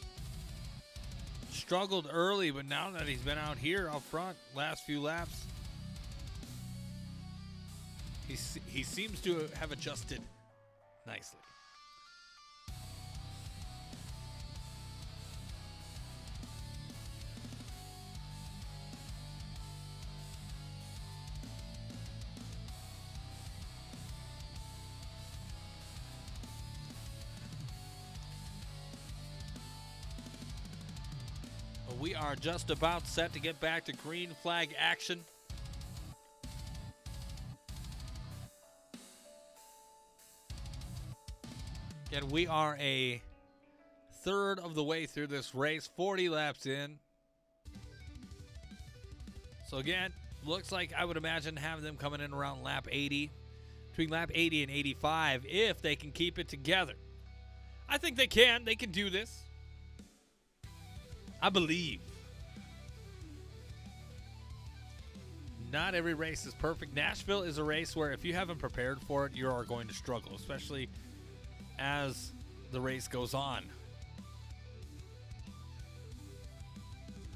Struggled early, but now that he's been out here up front, last few laps, he seems to have adjusted nicely. We are just about set to get back to green flag action. And we are a third of the way through this race, 40 laps in. So again, looks like I would imagine have them coming in around lap 80, between lap 80 and 85, if they can keep it together. I think they can. They can do this. I believe. Not every race is perfect. Nashville is a race where if you haven't prepared for it, you are going to struggle, especially as the race goes on.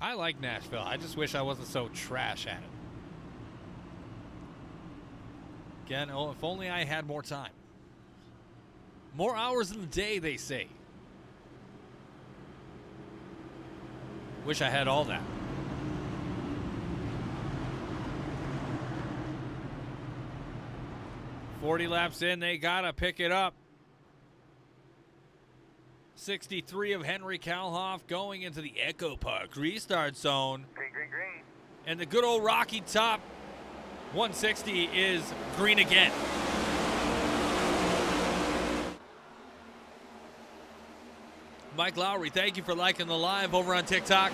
I like Nashville. I just wish I wasn't so trash at it. Again, if only I had more time. More hours in the day, they say. Wish I had all that. "40 laps in, they gotta pick it up. 63 of Henry Kalhoff going into the Echo Park restart zone. Green, green, green. And the good old Rocky Top 160 is green again. Mike Lowry, thank you for liking the live over on TikTok.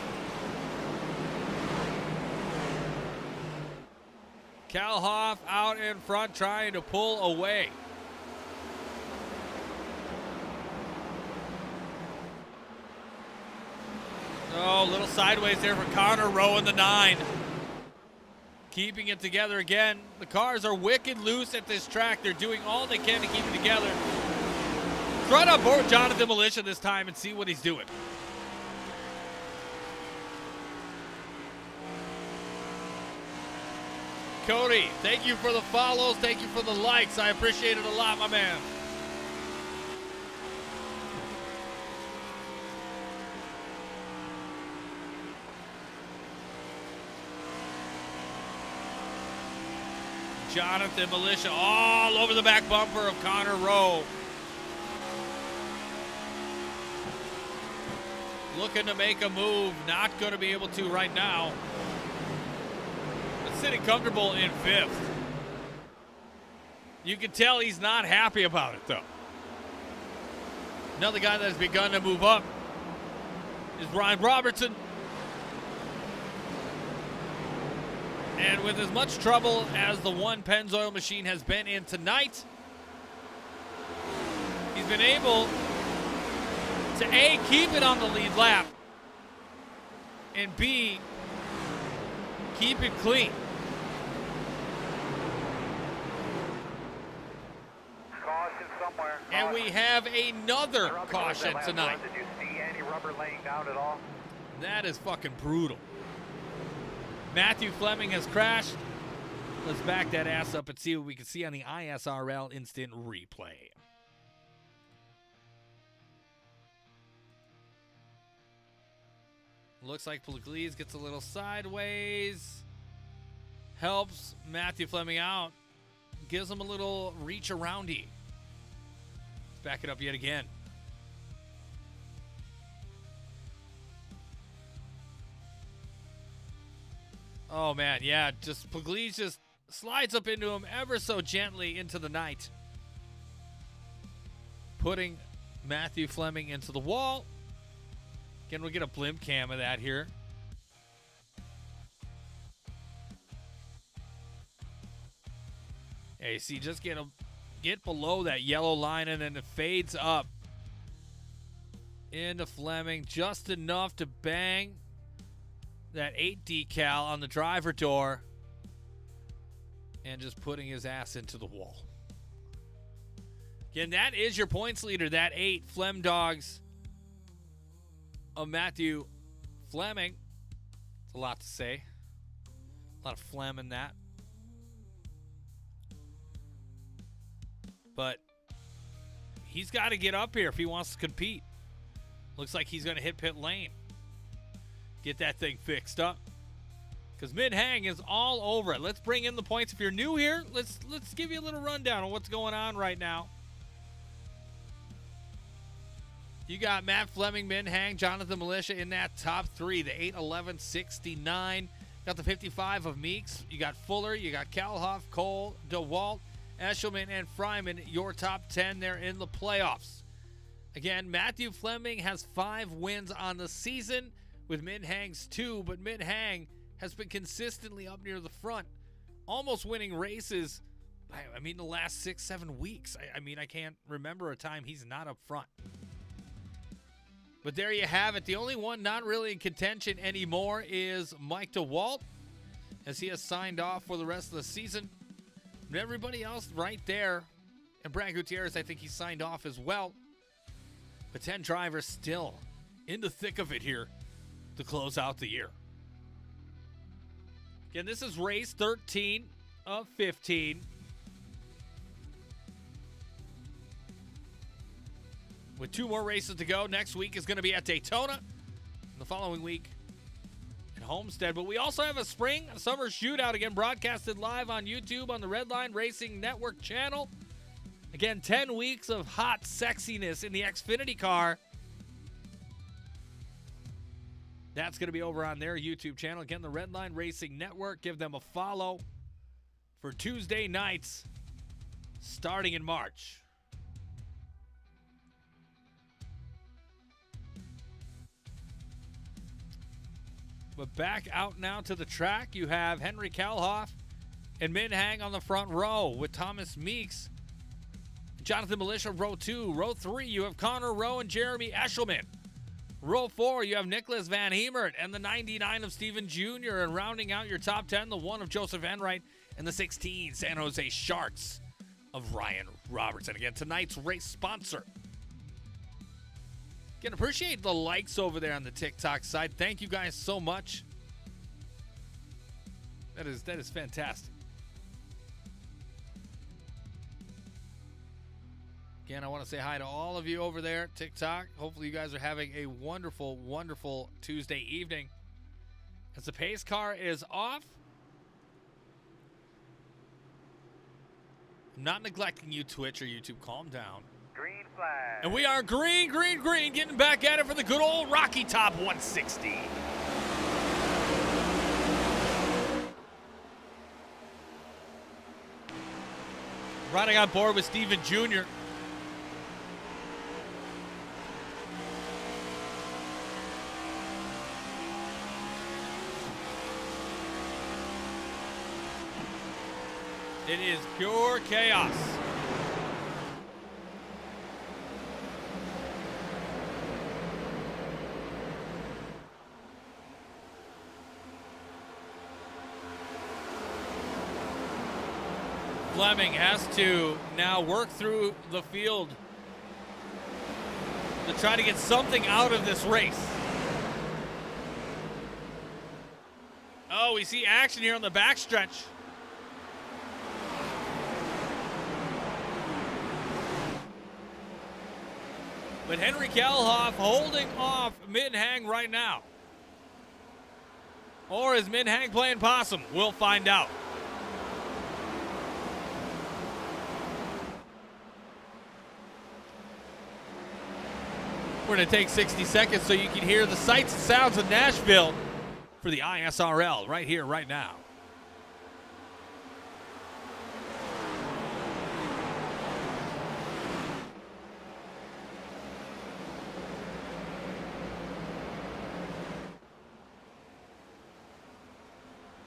Kalhoff out in front trying to pull away. Oh, a little sideways there for Connor Rowe in the 9. Keeping it together again. The cars are wicked loose at this track. They're doing all they can to keep it together. Try to board Jonathan Militia this time and see what he's doing. Cody, thank you for the follows. Thank you for the likes. I appreciate it a lot, my man. Jonathan Militia all over the back bumper of Connor Rowe. Looking to make a move. Not going to be able to right now. But sitting comfortable in 5th. You can tell he's not happy about it, though. Another guy that has begun to move up is Brian Robertson. And with as much trouble as the one Pennzoil machine has been in tonight, he's been able to A, keep it on the lead lap, and B, Keep it clean. Caution somewhere. And we have another Around the corner of caution that last tonight. one, did you see any rubber laying down at all? That is fucking brutal. Matthew Fleming has crashed. Let's back that ass up and see what we can see on the ISRL instant replay. Looks like Pugliese gets a little sideways. Helps Matthew Fleming out. Gives him a little reach aroundy. Let's back it up yet again. Oh, man, yeah. Just Pugliese just slides up into him ever so gently into the night. Putting Matthew Fleming into the wall. Again, we'll get a blimp cam of that here. Yeah, you see, just get below that yellow line, and then it fades up into Fleming just enough to bang that 8 decal on the driver door and just putting his ass into the wall. Again, that is your points leader, that 8 Flem Dogs of Matthew Fleming. It's a lot to say. A lot of phlegm in that. But he's got to get up here if he wants to compete. Looks like he's going to hit pit lane. Get that thing fixed up. Because mid-hang is all over it. Let's bring in the points. If you're new here, let's give you a little rundown on what's going on right now. You got Matt Fleming, mid-hang, Jonathan Militia in that top 3. The 8-11-69. Got the 55 of Meeks. You got Fuller. You got Kalhoff, Cole, DeWalt, Eshelman, and Fryman. Your top 10 there in the playoffs. Again, Matthew Fleming has 5 wins on the season with mid-hangs 2, but mid-hang has been consistently up near the front, almost winning races, I mean, the last 6-7 weeks. I mean, I can't remember a time he's not up front. But there you have it. The only one not really in contention anymore is Mike DeWalt, as he has signed off for the rest of the season. But everybody else right there, and Brad Gutierrez, I think he signed off as well. But 10 drivers still in the thick of it here to close out the year. Again, this is race 13 of 15. With 2 more races to go. Next week is going to be at Daytona. And the following week at Homestead. But we also have a summer shootout, again, broadcasted live on YouTube on the Redline Racing Network channel. Again, 10 weeks of hot sexiness in the Xfinity car. That's going to be over on their YouTube channel. Again, the Redline Racing Network. Give them a follow for Tuesday nights starting in March. But back out now to the track, you have Henry Kalhoff and mid-hang on the front row with Thomas Meeks, Jonathan Militia, row 2. Row 3, you have Connor Rowe and Jeremy Eshelman. Row 4, you have Nicholas Van Hemert and the 99 of Steven Jr. And rounding out your top 10, the 1 of Joseph Enright and the 16 San Jose Sharks of Ryan Robertson. Again, tonight's race sponsor. Again, appreciate the likes over there on the TikTok side. Thank you guys so much. That is fantastic. Again, I want to say hi to all of you over there at TikTok. Hopefully you guys are having a wonderful, wonderful Tuesday evening. As the pace car is off, I'm not neglecting you, Twitch or YouTube. Calm down. Green flag. And we are green, getting back at it for the good old Rocky Top 160. Riding on board with Steven Jr. It is pure chaos. Fleming has to now work through the field to try to get something out of this race. Oh, we see action here on the backstretch. But Henry Kalhoff holding off Min-Hang right now. Or is Min-Hang playing possum? We'll find out. We're going to take 60 seconds so you can hear the sights and sounds of Nashville for the ISRL right here, right now.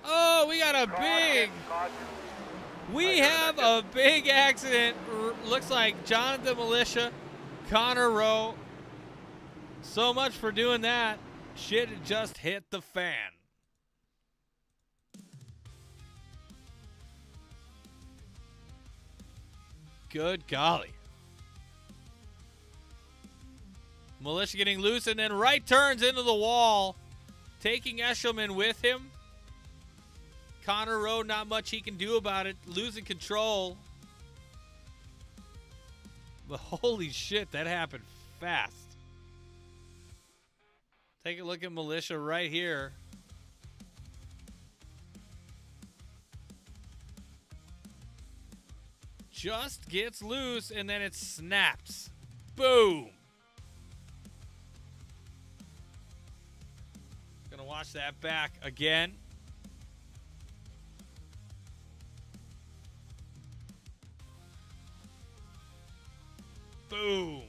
Oh, we got a big accident. Looks like Jonathan Militia, Connor Rowe. So much for doing that. Shit just hit the fan. Good golly. Militia getting loose and then right turns into the wall, taking Eshelman with him. Connor Rowe, not much he can do about it, losing control. But holy shit, that happened fast. Take a look at Militia right here. Just gets loose and then it snaps. Boom. Gonna watch that back again. Boom.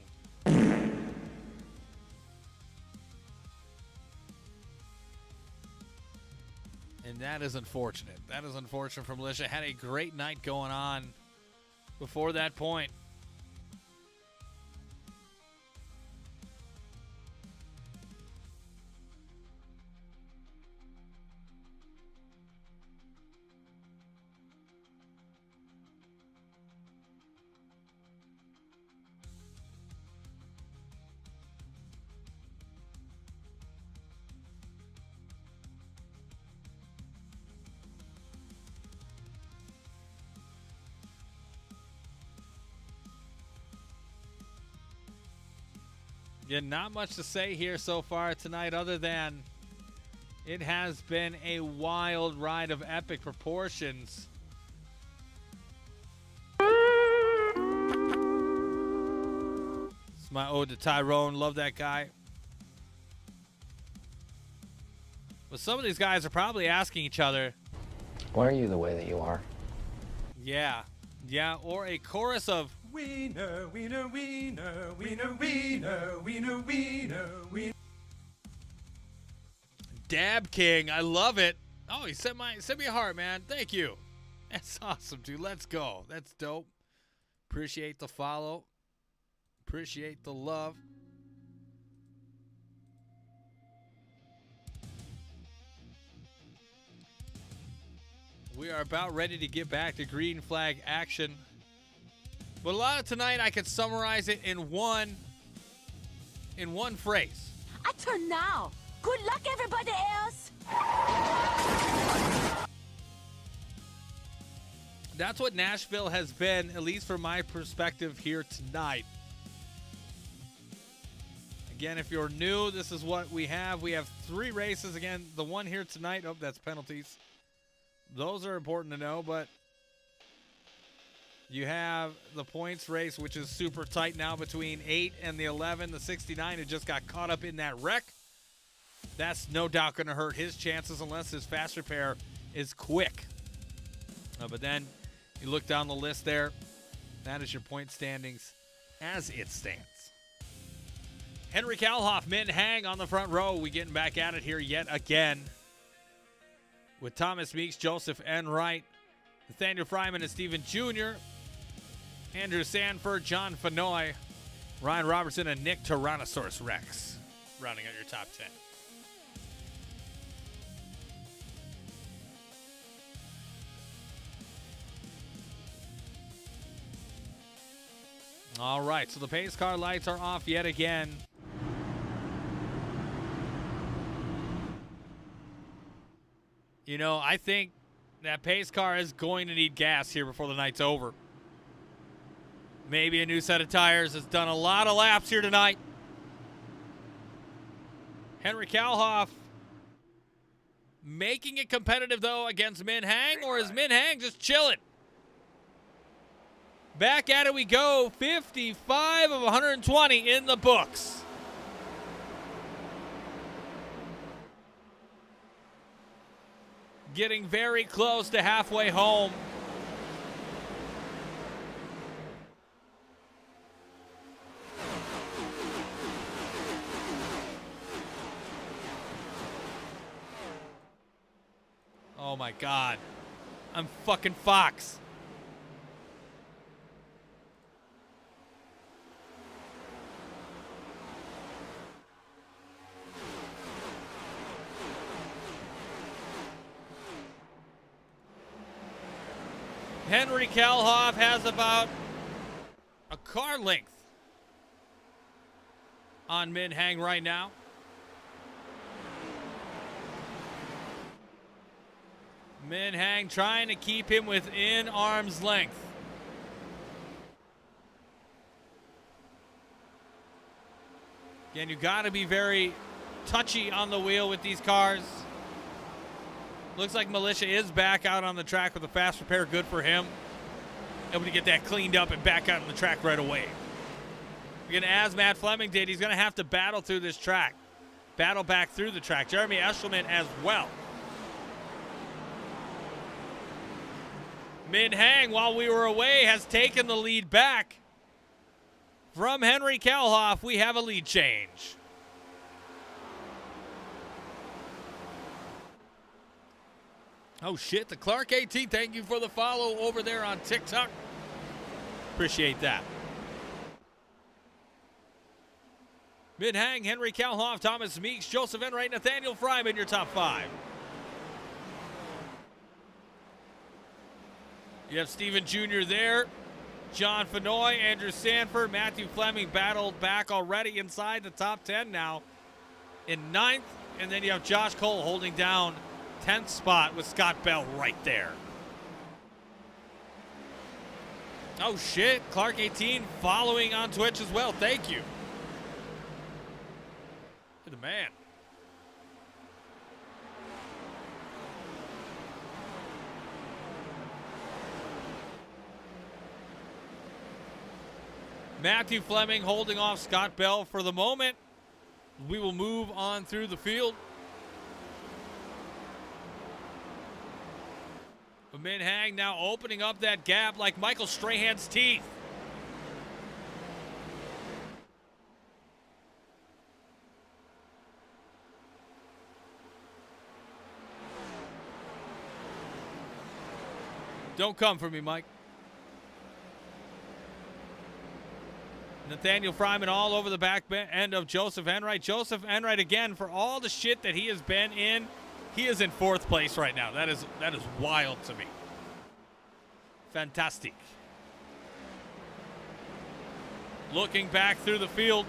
And that is unfortunate. That is unfortunate for Militia. Had a great night going on before that point. Yeah, not much to say here so far tonight other than it has been a wild ride of epic proportions. It's my ode to Tyrone. Love that guy. But some of these guys are probably asking each other, why are you the way that you are? Yeah, or a chorus of Wiener, wiener, wiener, wiener, wiener, wiener, wiener, wiener. Dab King, I love it. Oh, he sent me a heart, man. Thank you. That's awesome, dude. Let's go. That's dope. Appreciate the follow. Appreciate the love. We are about ready to get back to green flag action. But a lot of tonight, I could summarize it in one phrase. I turn now. Good luck, everybody else. That's what Nashville has been, at least from my perspective here tonight. Again, if you're new, this is what we have. We have 3 races. Again, the one here tonight, oh, that's penalties. Those are important to know, but you have the points race, which is super tight now between 8 and the 11. The 69 had just got caught up in that wreck. That's no doubt going to hurt his chances unless his fast repair is quick. But then you look down the list there. That is your point standings as it stands. Henry Kalhoff, Min-Hang on the front row. We getting back at it here yet again with Thomas Meeks, Joseph Enright, Nathaniel Fryman and Stephen Jr., Andrew Sanford, John Fenoy, Ryan Robertson, and Nick Tyrannosaurus Rex rounding out your top 10. All right, so the pace car lights are off yet again. You know, I think that pace car is going to need gas here before the night's over. Maybe a new set of tires. Has done a lot of laps here tonight. Henry Kalhoff making it competitive, though, against Min Hang, or is Min Hang just chilling? Back at it we go. 55 of 120 in the books. Getting very close to halfway home. Oh my God. I'm fucking Fox. Henry Kalhoff has about a car length on Min Hang right now. Min Hang trying to keep him within arm's length. Again, you got to be very touchy on the wheel with these cars. Looks like Militia is back out on the track with a fast repair. Good for him. Able to get that cleaned up and back out on the track right away. Again, as Matt Fleming did, he's going to have to battle through this track. Battle back through the track. Jeremy Eshelman as well. Min Hang, while we were away, has taken the lead back. From Henry Kalhoff, we have a lead change. Oh, shit. The Clark AT, thank you for the follow over there on TikTok. Appreciate that. Min Hang, Henry Kalhoff, Thomas Meeks, Joseph Enright, Nathaniel Fryman, your top five. You have Stephen Jr. there. John Fenoy, Andrew Sanford, Matthew Fleming battled back already inside the top 10 now in 9th. And then you have Josh Cole holding down 10th spot with Scott Bell right there. Oh, shit. Clark 18 following on Twitch as well. Thank you. You're the man. Matthew Fleming holding off Scott Bell for the moment. We will move on through the field. But Min Hang now opening up that gap like Michael Strahan's teeth. Don't come for me, Mike. Nathaniel Fryman all over the back end of Joseph Enright. Joseph Enright, again, for all the shit that he has been in, he is in 4th place right now. That is wild to me. Fantastic. Looking back through the field,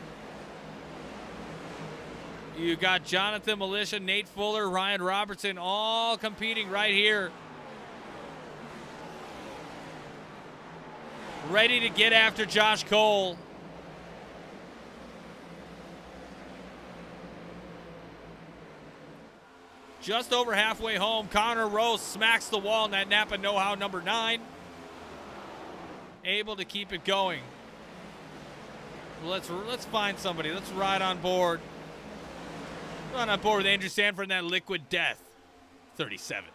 you got Jonathan Militia, Nate Fuller, Ryan Robertson all competing right here. Ready to get after Josh Cole. Just over halfway home, Connor Rose smacks the wall in that Napa Know-How number 9. Able to keep it going. Let's find somebody. Let's ride on board. Ride on board with Andrew Sanford in that Liquid Death 37.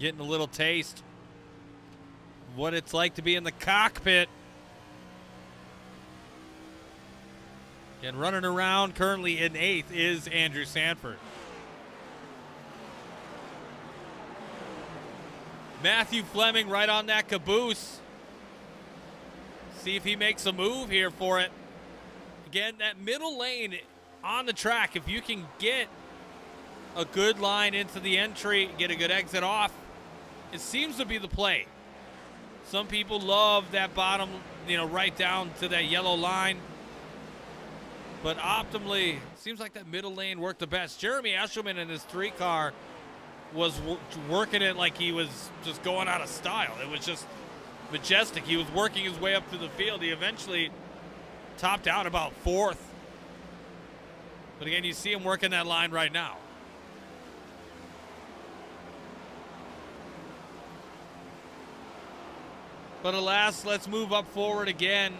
Getting a little taste of what it's like to be in the cockpit. And running around currently in 8th is Andrew Sanford. Matthew Fleming right on that caboose. See if he makes a move here for it. Again, that middle lane on the track, if you can get a good line into the entry, get a good exit off, it seems to be the play. Some people love that bottom, right down to that yellow line. But optimally, seems like that middle lane worked the best. Jeremy Eshelman in his 3 car was working it like he was just going out of style. It was just majestic. He was working his way up through the field. He eventually topped out about 4th. But again, you see him working that line right now. But alas, let's move up forward again.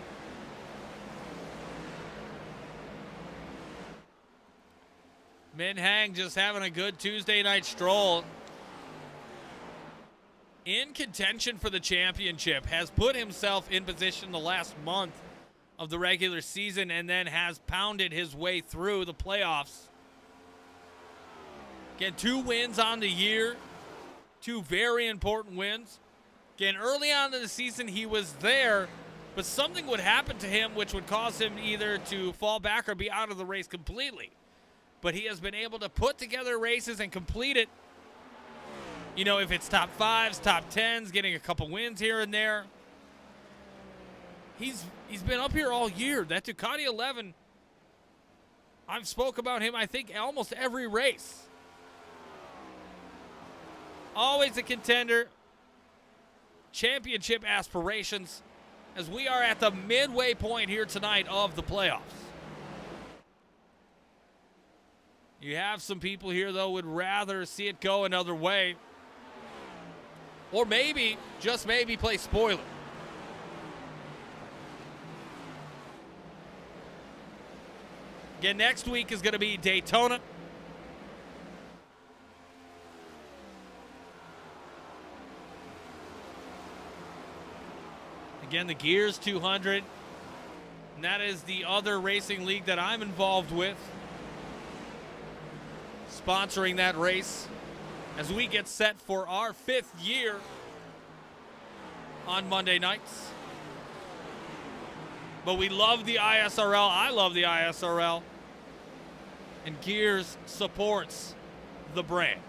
Min Hang just having a good Tuesday night stroll. In contention for the championship, has put himself in position the last month of the regular season and then has pounded his way through the playoffs. Again, 2 wins on the year, 2 very important wins. Again, early on in the season, he was there, but something would happen to him which would cause him either to fall back or be out of the race completely. But he has been able to put together races and complete it. If it's top 5s, top 10s, getting a couple wins here and there. He's been up here all year. That Ducati 11, I've spoke about him, I think, almost every race. Always a contender. Championship aspirations as we are at the midway point here tonight of the playoffs. You have some people here, though, would rather see it go another way. Or maybe, just maybe, play spoiler. Again, next week is going to be Daytona. Again, the Gears 200. And that is the other racing league that I'm involved with, sponsoring that race as we get set for our 5th year on Monday nights. But we love the ISRL. I love the ISRL. And Gears supports the brand.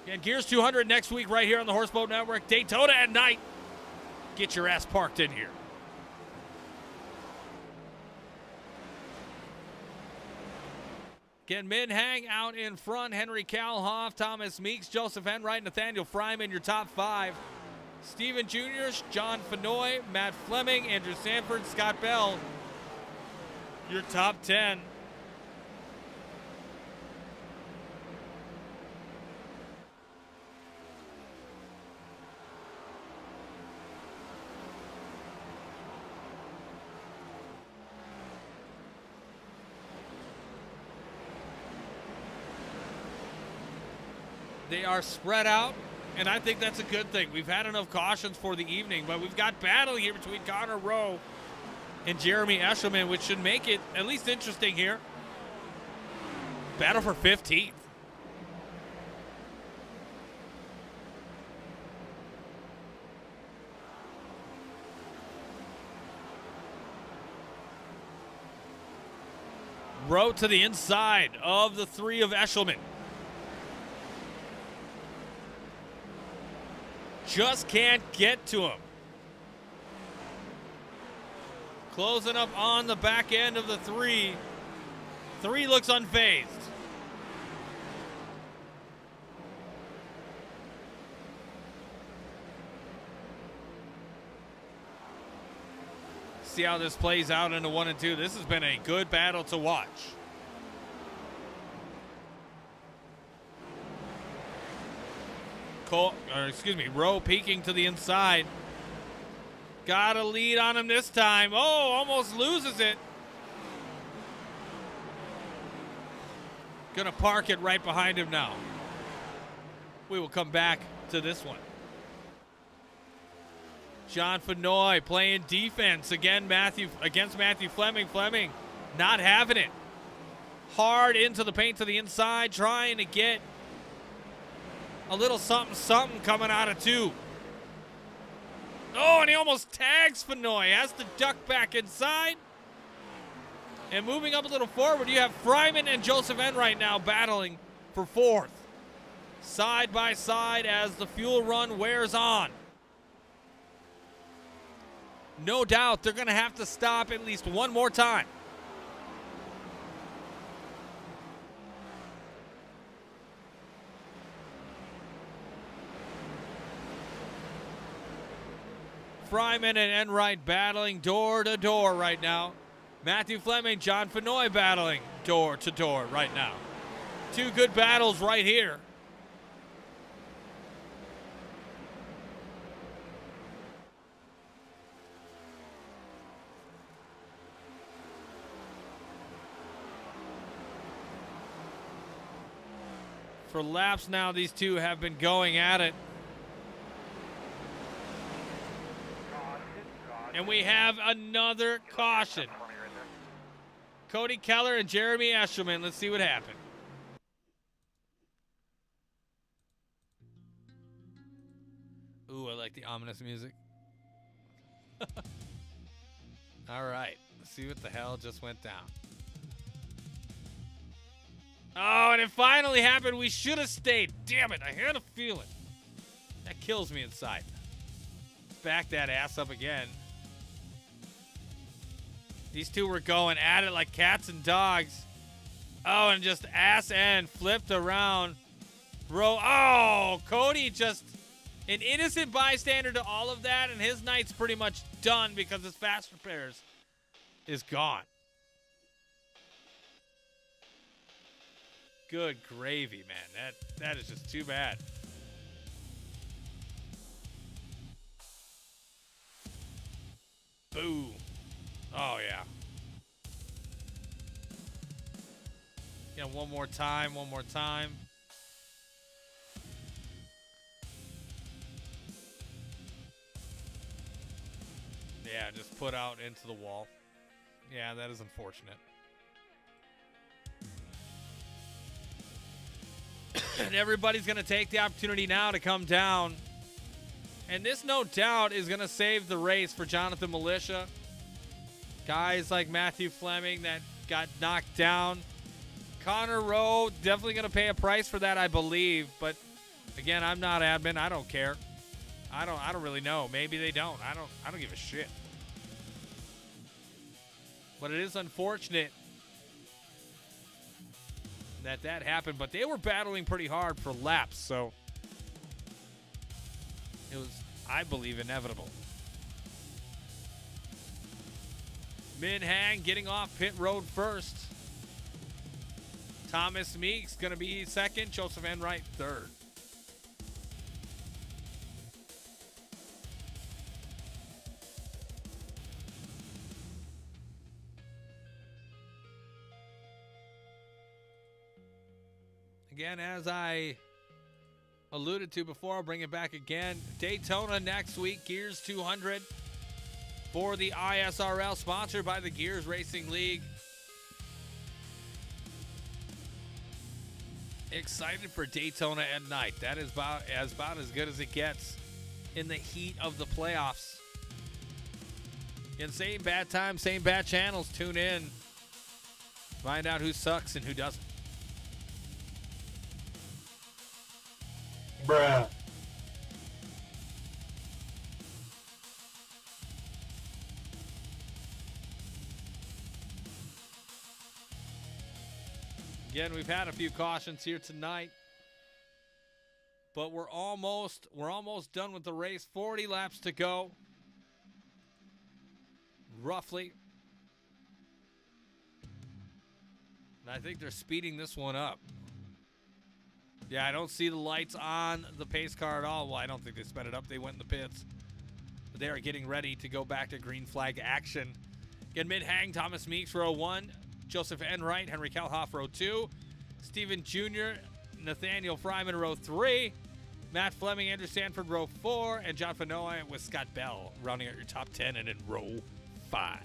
Again, Gears 200 next week right here on the Horseboat Network. Daytona at night. Get your ass parked in here. Again, Min Hang out in front. Henry Kalhoff, Thomas Meeks, Joseph Enright, Nathaniel Fryman, your top 5. Stephen Jr., John Fenoy, Matt Fleming, Andrew Sanford, Scott Bell, your top 10. They are spread out, and I think that's a good thing. We've had enough cautions for the evening, but we've got battle here between Connor Rowe and Jeremy Eshelman, which should make it at least interesting here. Battle for 15th. Rowe to the inside of the 3 of Eshelman. Just can't get to him. Closing up on the back end of the 3. 3 looks unfazed. See how this plays out into 1 and 2. This has been a good battle to watch. Rowe peeking to the inside. Got a lead on him this time. Oh, almost loses it. Gonna park it right behind him now. we will come back to this one. John Fenoy playing defense again. Against Matthew Fleming. Fleming not having it. Hard into the paint to the inside, trying to get a little something coming out of 2. Oh, and he almost tags Fenoy. Has to duck back inside. And moving up a little forward, you have Fryman and Joseph Enright now battling for 4th. Side by side as the fuel run wears on. No doubt they're going to have to stop at least one more time. Fryman and Enright battling door to door right now. Matthew Fleming, John Fenoy battling door to door right now. 2 good battles right here. For laps now, these two have been going at it. And we have another caution. Cody Keller and Jeremy Eshelman. Let's see what happened. Ooh, I like the ominous music. All right. Let's see what the hell just went down. Oh, and it finally happened. We should have stayed. Damn it. I had a feeling. That kills me inside. Back that ass up again. These two were going at it like cats and dogs. Oh, and just ass end flipped around. Oh, Cody just an innocent bystander to all of that, and his night's pretty much done because his fast repairs is gone. Good gravy, man. That is just too bad. Boom. Oh, yeah. Yeah, one more time. Yeah, just put out into the wall. Yeah, that is unfortunate. And everybody's going to take the opportunity now to come down. And this, no doubt, is going to save the race for Jonathan Militia. Guys like Matthew Fleming that got knocked down. Connor Rowe definitely going to pay a price for that, I believe. But again, I'm not admin. I don't care. I don't really know. Maybe they don't. I don't give a shit. But it is unfortunate that happened. But they were battling pretty hard for laps, so it was, I believe, inevitable. Min Hang getting off pit road first. Thomas Meeks going to be second. Joseph Enright third. Again, as I alluded to before, I'll bring it back again. Daytona next week, Gears 200 for the ISRL, sponsored by the Gears Racing League. Excited for Daytona at night. That is about as good as it gets in the heat of the playoffs. And same bad time, same bad channels. Tune in. Find out who sucks and who doesn't. Bruh. Again, we've had a few cautions here tonight, but we're almost done with the race. 40 laps to go, roughly. And I think they're speeding this one up. Yeah, I don't see the lights on the pace car at all. Well, I don't think they sped it up. They went in the pits. But they are getting ready to go back to green flag action. Again, mid-hang, Thomas Meeks, row 1. Joseph Enright, Henry Kelhoff, row 2. Stephen Jr., Nathaniel Fryman, row 3. Matt Fleming, Andrew Sanford, row 4, and John Fanoy with Scott Bell rounding out your top 10 and in row 5.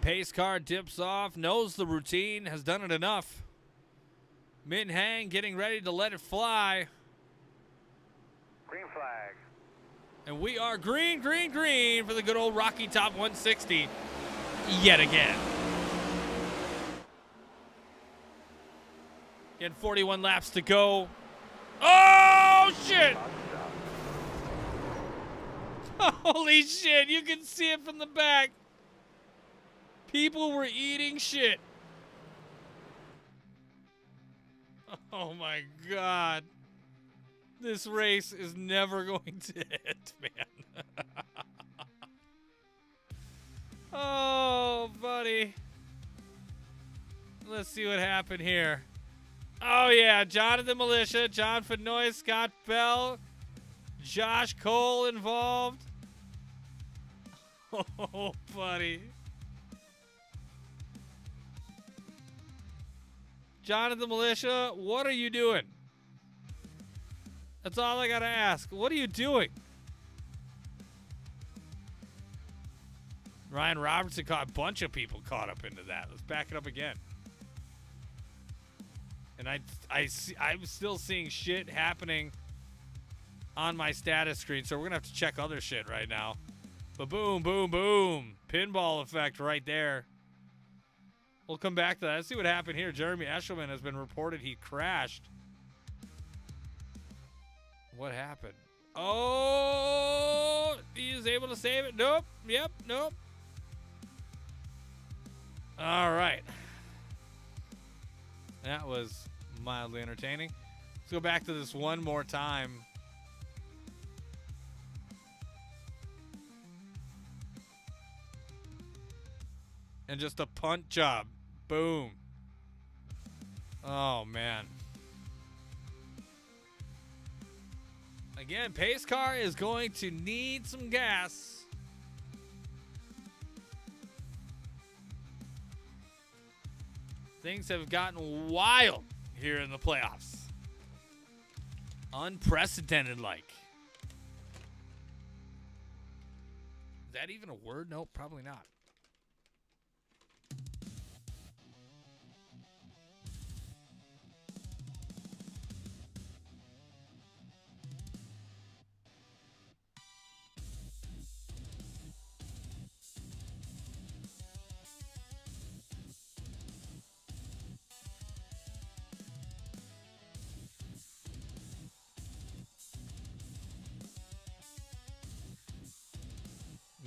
Pace car dips off, knows the routine, has done it enough. Min Hang getting ready to let it fly. Green flag. And we are green, green, green for the good old Rocky Top 160 yet again. In 41 laps to go. Oh, shit! Holy shit, you can see it from the back. People were eating shit. Oh my God. This race is never going to end, man. Oh, buddy. Let's see what happened here. Oh, yeah. Jonathan Militia, John Fanoy, Scott Bell, Josh Cole involved. Oh, buddy. Jonathan Militia, what are you doing? That's all I gotta ask. What are you doing? Ryan Robertson caught a bunch of people caught up into that. Let's back it up again. And I'm still seeing shit happening on my status screen, so we're gonna have to check other shit right now. But boom, boom, boom. Pinball effect right there. We'll come back to that. Let's see what happened here. Jeremy Eshelman has been reported he crashed. What happened? Oh, he is able to save it. Nope. Yep. Nope. All right. That was mildly entertaining. Let's go back to this one more time. And just a punt job. Boom. Oh, man. Again, pace car is going to need some gas. Things have gotten wild here in the playoffs. Unprecedented like. Is that even a word? Nope, probably not.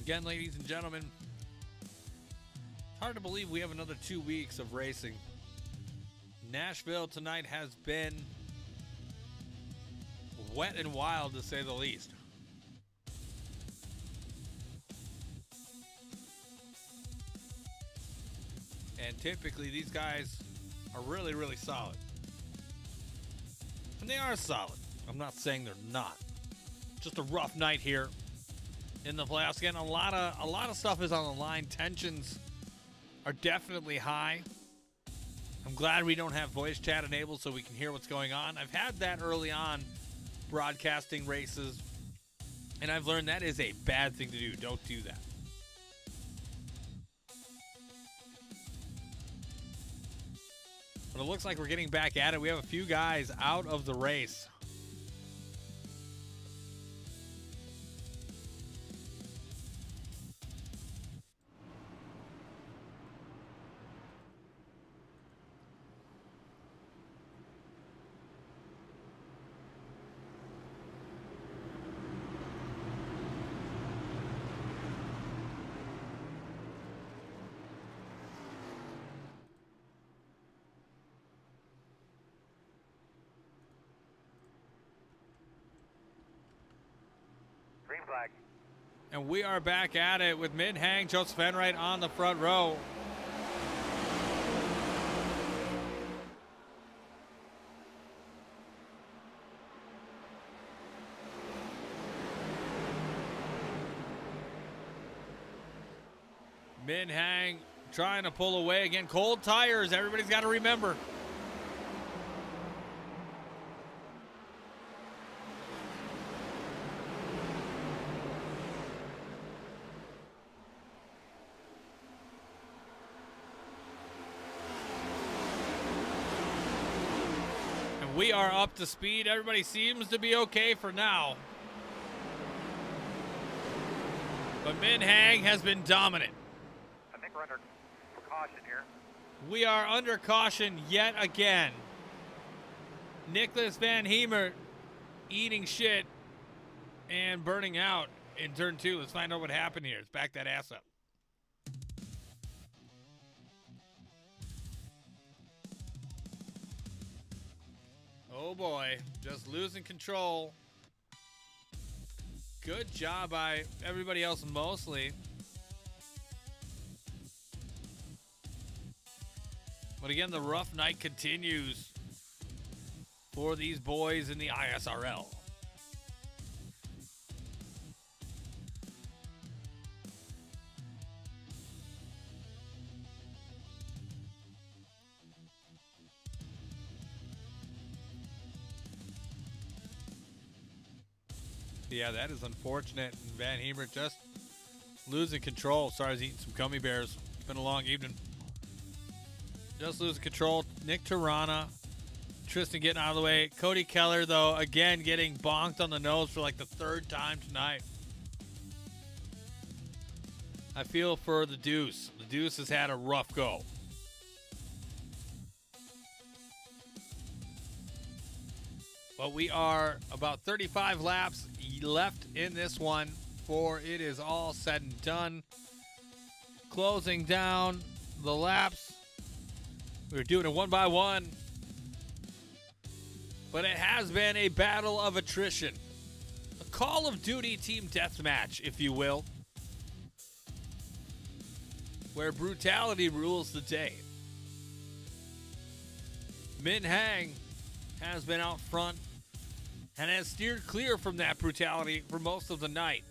Again, ladies and gentlemen, hard to believe we have another 2 weeks of racing. Nashville tonight has been wet and wild, to say the least. And typically these guys are really, really solid. And they are solid. I'm not saying they're not. Just a rough night here in the playoffs. Again, a lot of stuff is on the line. Tensions are definitely high. I'm glad we don't have voice chat enabled so we can hear what's going on. I've had that early on broadcasting races, and I've learned that is a bad thing to do. Don't do that. But it looks like we're getting back at it. We have a few guys out of the race. Green flag. And we are back at it with Min Hang, Joseph Enright on the front row. Min Hang trying to pull away again. Cold tires, everybody's got to remember. And we are up to speed. Everybody seems to be okay for now. But Min Hang has been dominant. I think we're under caution here. We are under caution yet again. Nicholas Van Hemert eating shit and burning out in turn 2. Let's find out what happened here. Let's back that ass up. Oh boy, just losing control. Good job by everybody else mostly. But again, the rough night continues for these boys in the ISRL. Yeah, that is unfortunate. And Van Hemert just losing control. Sorry, I was eating some gummy bears. It's been a long evening. Just losing control. Nick Tirana. Tristan getting out of the way. Cody Keller, though, again getting bonked on the nose for like the 3rd time tonight. I feel for the Deuce. The Deuce has had a rough go. But we are about 35 laps left in this one before it is all said and done. Closing down the laps. We're doing it one by one. But it has been a battle of attrition. A Call of Duty team deathmatch, if you will. Where brutality rules the day. Min Hang has been out front and has steered clear from that brutality for most of the night.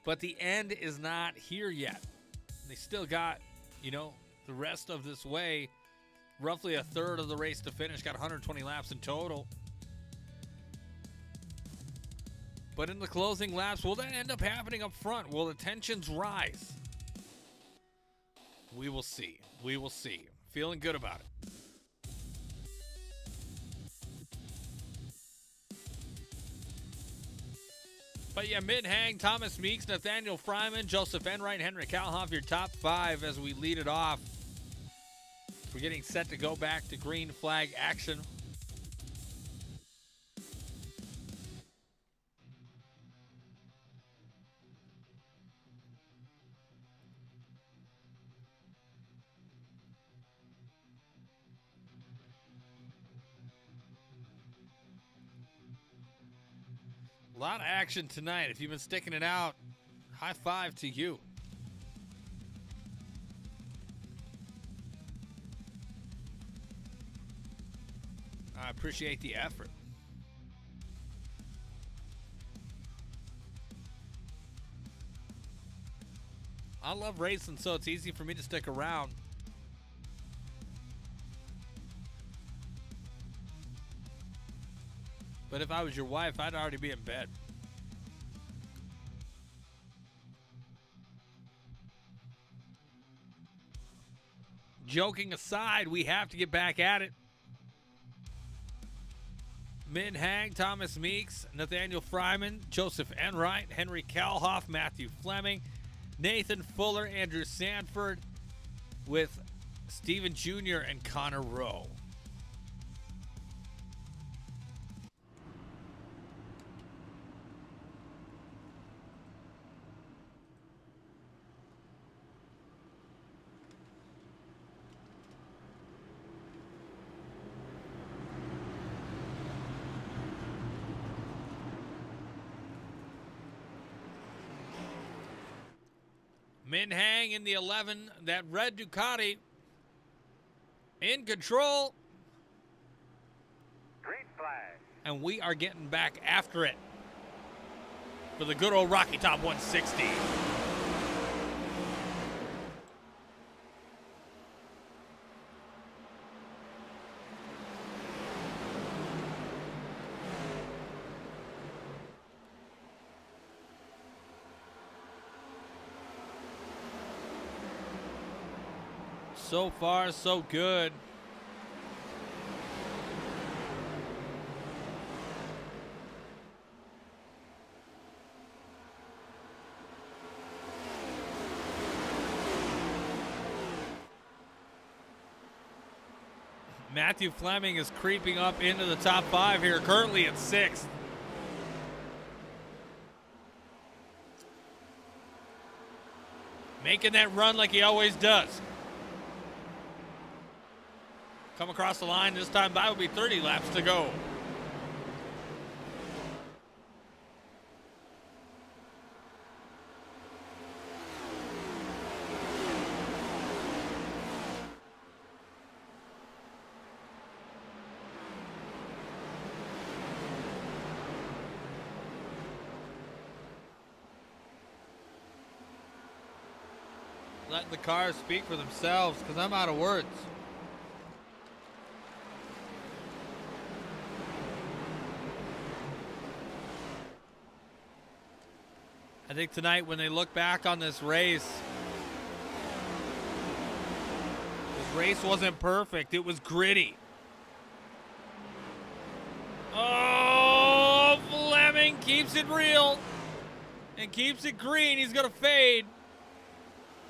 But the end is not here yet. They still got, the rest of this way, roughly a third of the race to finish, got 120 laps in total. But in the closing laps, will that end up happening up front? Will the tensions rise? We will see. We will see. Feeling good about it. But yeah, Min Hang, Thomas Meeks, Nathaniel Fryman, Joseph Enright, Henry Kalhoff, your top 5 as we lead it off. We're getting set to go back to green flag action. A lot of action tonight. If you've been sticking it out, high five to you. I appreciate the effort. I love racing, so it's easy for me to stick around. But if I was your wife, I'd already be in bed. Joking aside, we have to get back at it. Min Hang, Thomas Meeks, Nathaniel Fryman, Joseph Enright, Henry Kalhoff, Matthew Fleming, Nathan Fuller, Andrew Sanford, with Steven Jr. and Connor Rowe. Min Hang in the 11, that red Ducati in control. Green flag. And we are getting back after it for the good old Rocky Top 160. So far, so good. Matthew Fleming is creeping up into the top 5 here, currently at 6th. Making that run like he always does. Come across the line this time by will be 30 laps to go. Let the cars speak for themselves because I'm out of words. I think tonight when they look back on this race wasn't perfect. It was gritty. Oh, Fleming keeps it real and keeps it green. He's going to fade,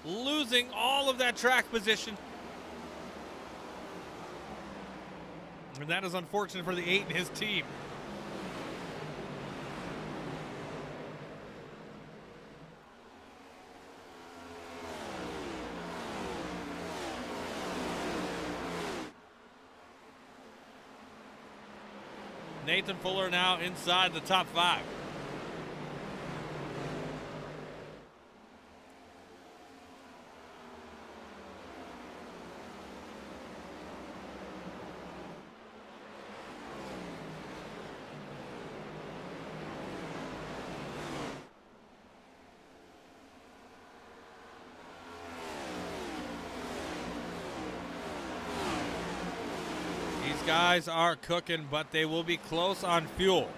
losing all of that track position. And that is unfortunate for the 8 and his team. Nathan Fuller now inside the top 5. Guys are cooking, but they will be close on fuel.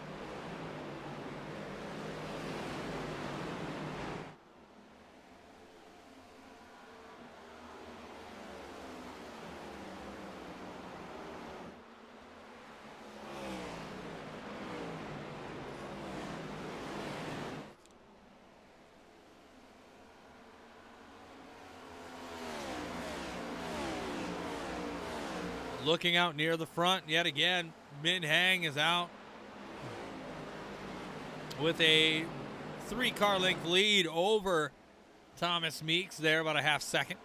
Looking out near the front yet again, Min Hang is out with a 3-car length lead over Thomas Meeks there, about a half second.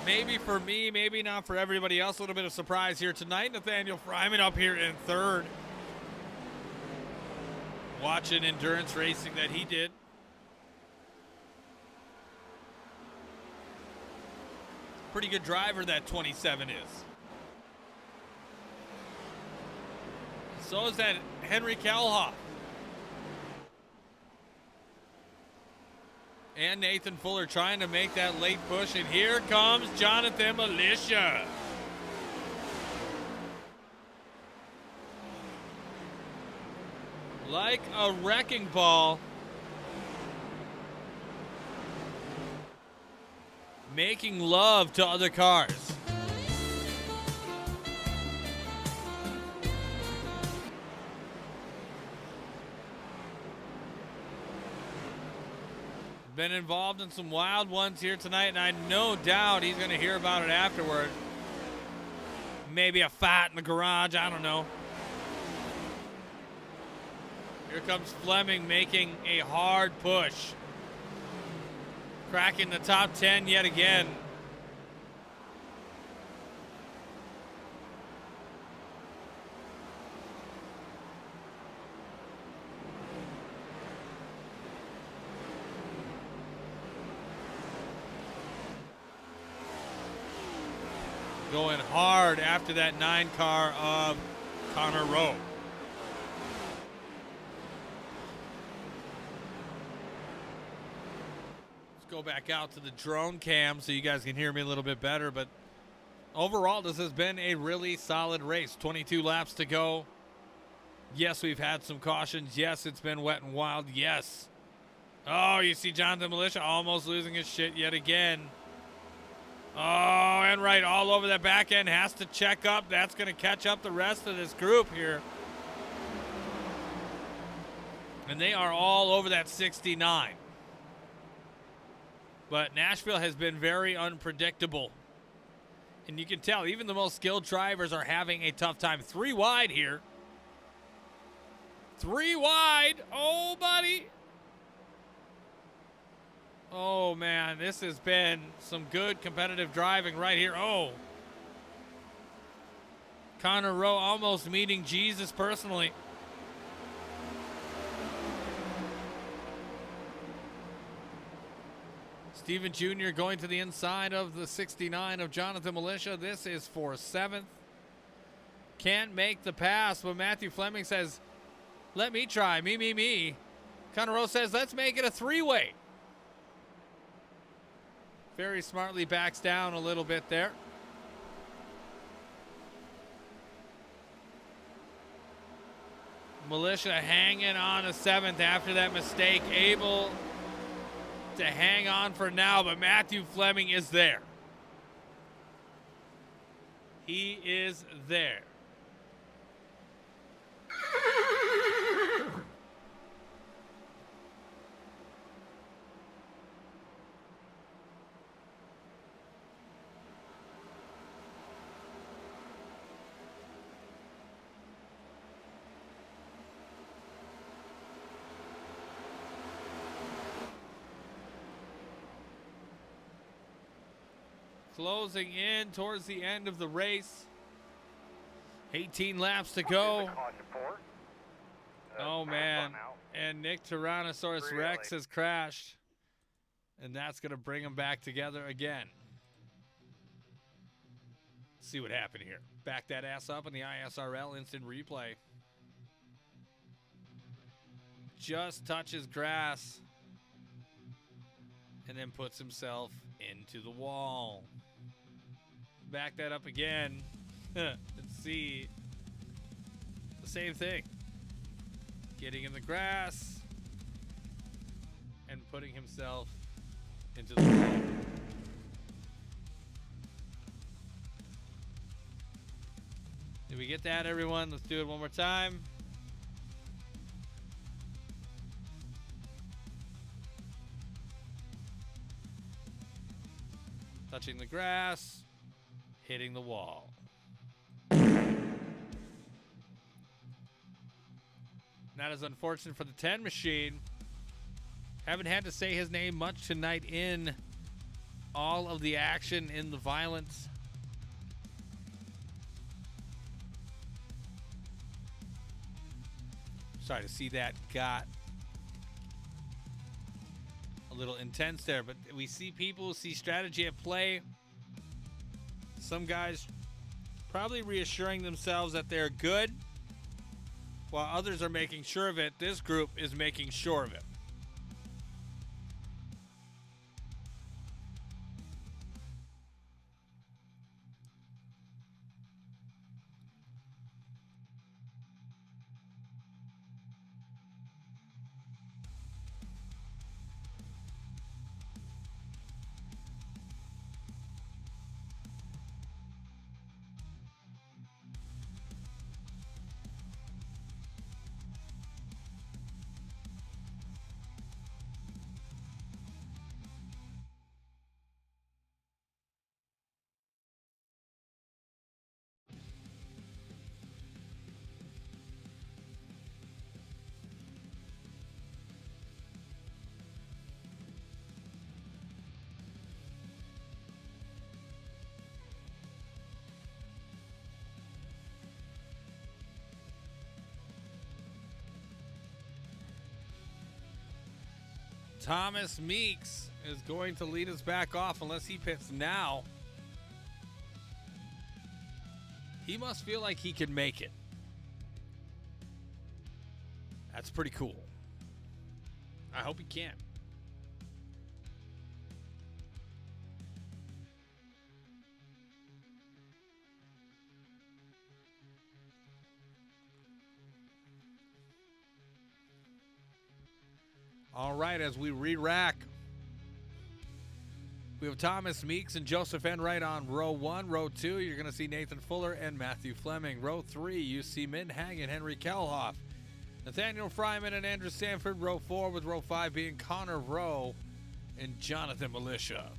Maybe for me, maybe not for everybody else. A little bit of surprise here tonight. Nathaniel Fryman up here in 3rd. Watching endurance racing that he did. Pretty good driver that 27 is. So is that Henry Kalhoff. And Nathan Fuller trying to make that late push. And here comes Jonathan Militia. Like a wrecking ball. Making love to other cars. Been involved in some wild ones here tonight, and I no doubt he's going to hear about it afterward. Maybe a fight in the garage, I don't know. Here comes Fleming making a hard push. Cracking the top 10 yet again. Going hard after that 9-car of Connor Rowe. go back out to the drone cam so you guys can hear me a little bit better. But overall, this has been a really solid race. 22 laps to go. Yes, we've had some cautions. Yes, it's been wet and wild. Yes. Oh, you see Jonathan Militia almost losing his shit yet again. Oh, and right all over that back end. Has to check up. That's going to catch up the rest of this group here. And they are all over that 69. But Nashville has been very unpredictable. And you can tell even the most skilled drivers are having a tough time. 3 wide here. 3 wide. Oh, buddy. Oh, man. This has been some good competitive driving right here. Oh. Connor Rowe almost meeting Jesus personally. Steven Jr. going to the inside of the 69 of Jonathan Militia. This is for 7th. Can't make the pass, but Matthew Fleming says, let me try. Me. Connor Rowe says, let's make it a 3-way. Very smartly backs down a little bit there. Militia hanging on a 7th after that mistake. Able to hang on for now, but Matthew Fleming is there. He is there. Closing in towards the end of the race. 18 laps to go. Oh, man. And Nick Tyrannosaurus Rex has crashed. And that's going to bring them back together again. Let's see what happened here. Back that ass up in the ISRL instant replay. Just touches grass. And then puts himself into the wall. Back that up again. Let's see. The same thing. Getting in the grass and putting himself into the wall. Did we get that, everyone? Let's do it one more time. Touching the grass, hitting the wall. That is unfortunate for the 10 machine. Haven't had to say his name much tonight in all of the action, in the violence. Sorry to see that got a little intense there, but we see people, see strategy at play. Some guys probably reassuring themselves that they're good, while others are making sure of it. This group is making sure of it. Thomas Meeks is going to lead us back off unless he pits now. He must feel like he can make it. That's pretty cool. I hope he can. All right, as we re-rack, we have Thomas Meeks and Joseph Enright on row 1. Row 2, you're going to see Nathan Fuller and Matthew Fleming. Row 3, you see Min Hang and Henry Kelhoff. Nathaniel Fryman and Andrew Sanford. Row 4, with row 5 being Connor Rowe and Jonathan Militia.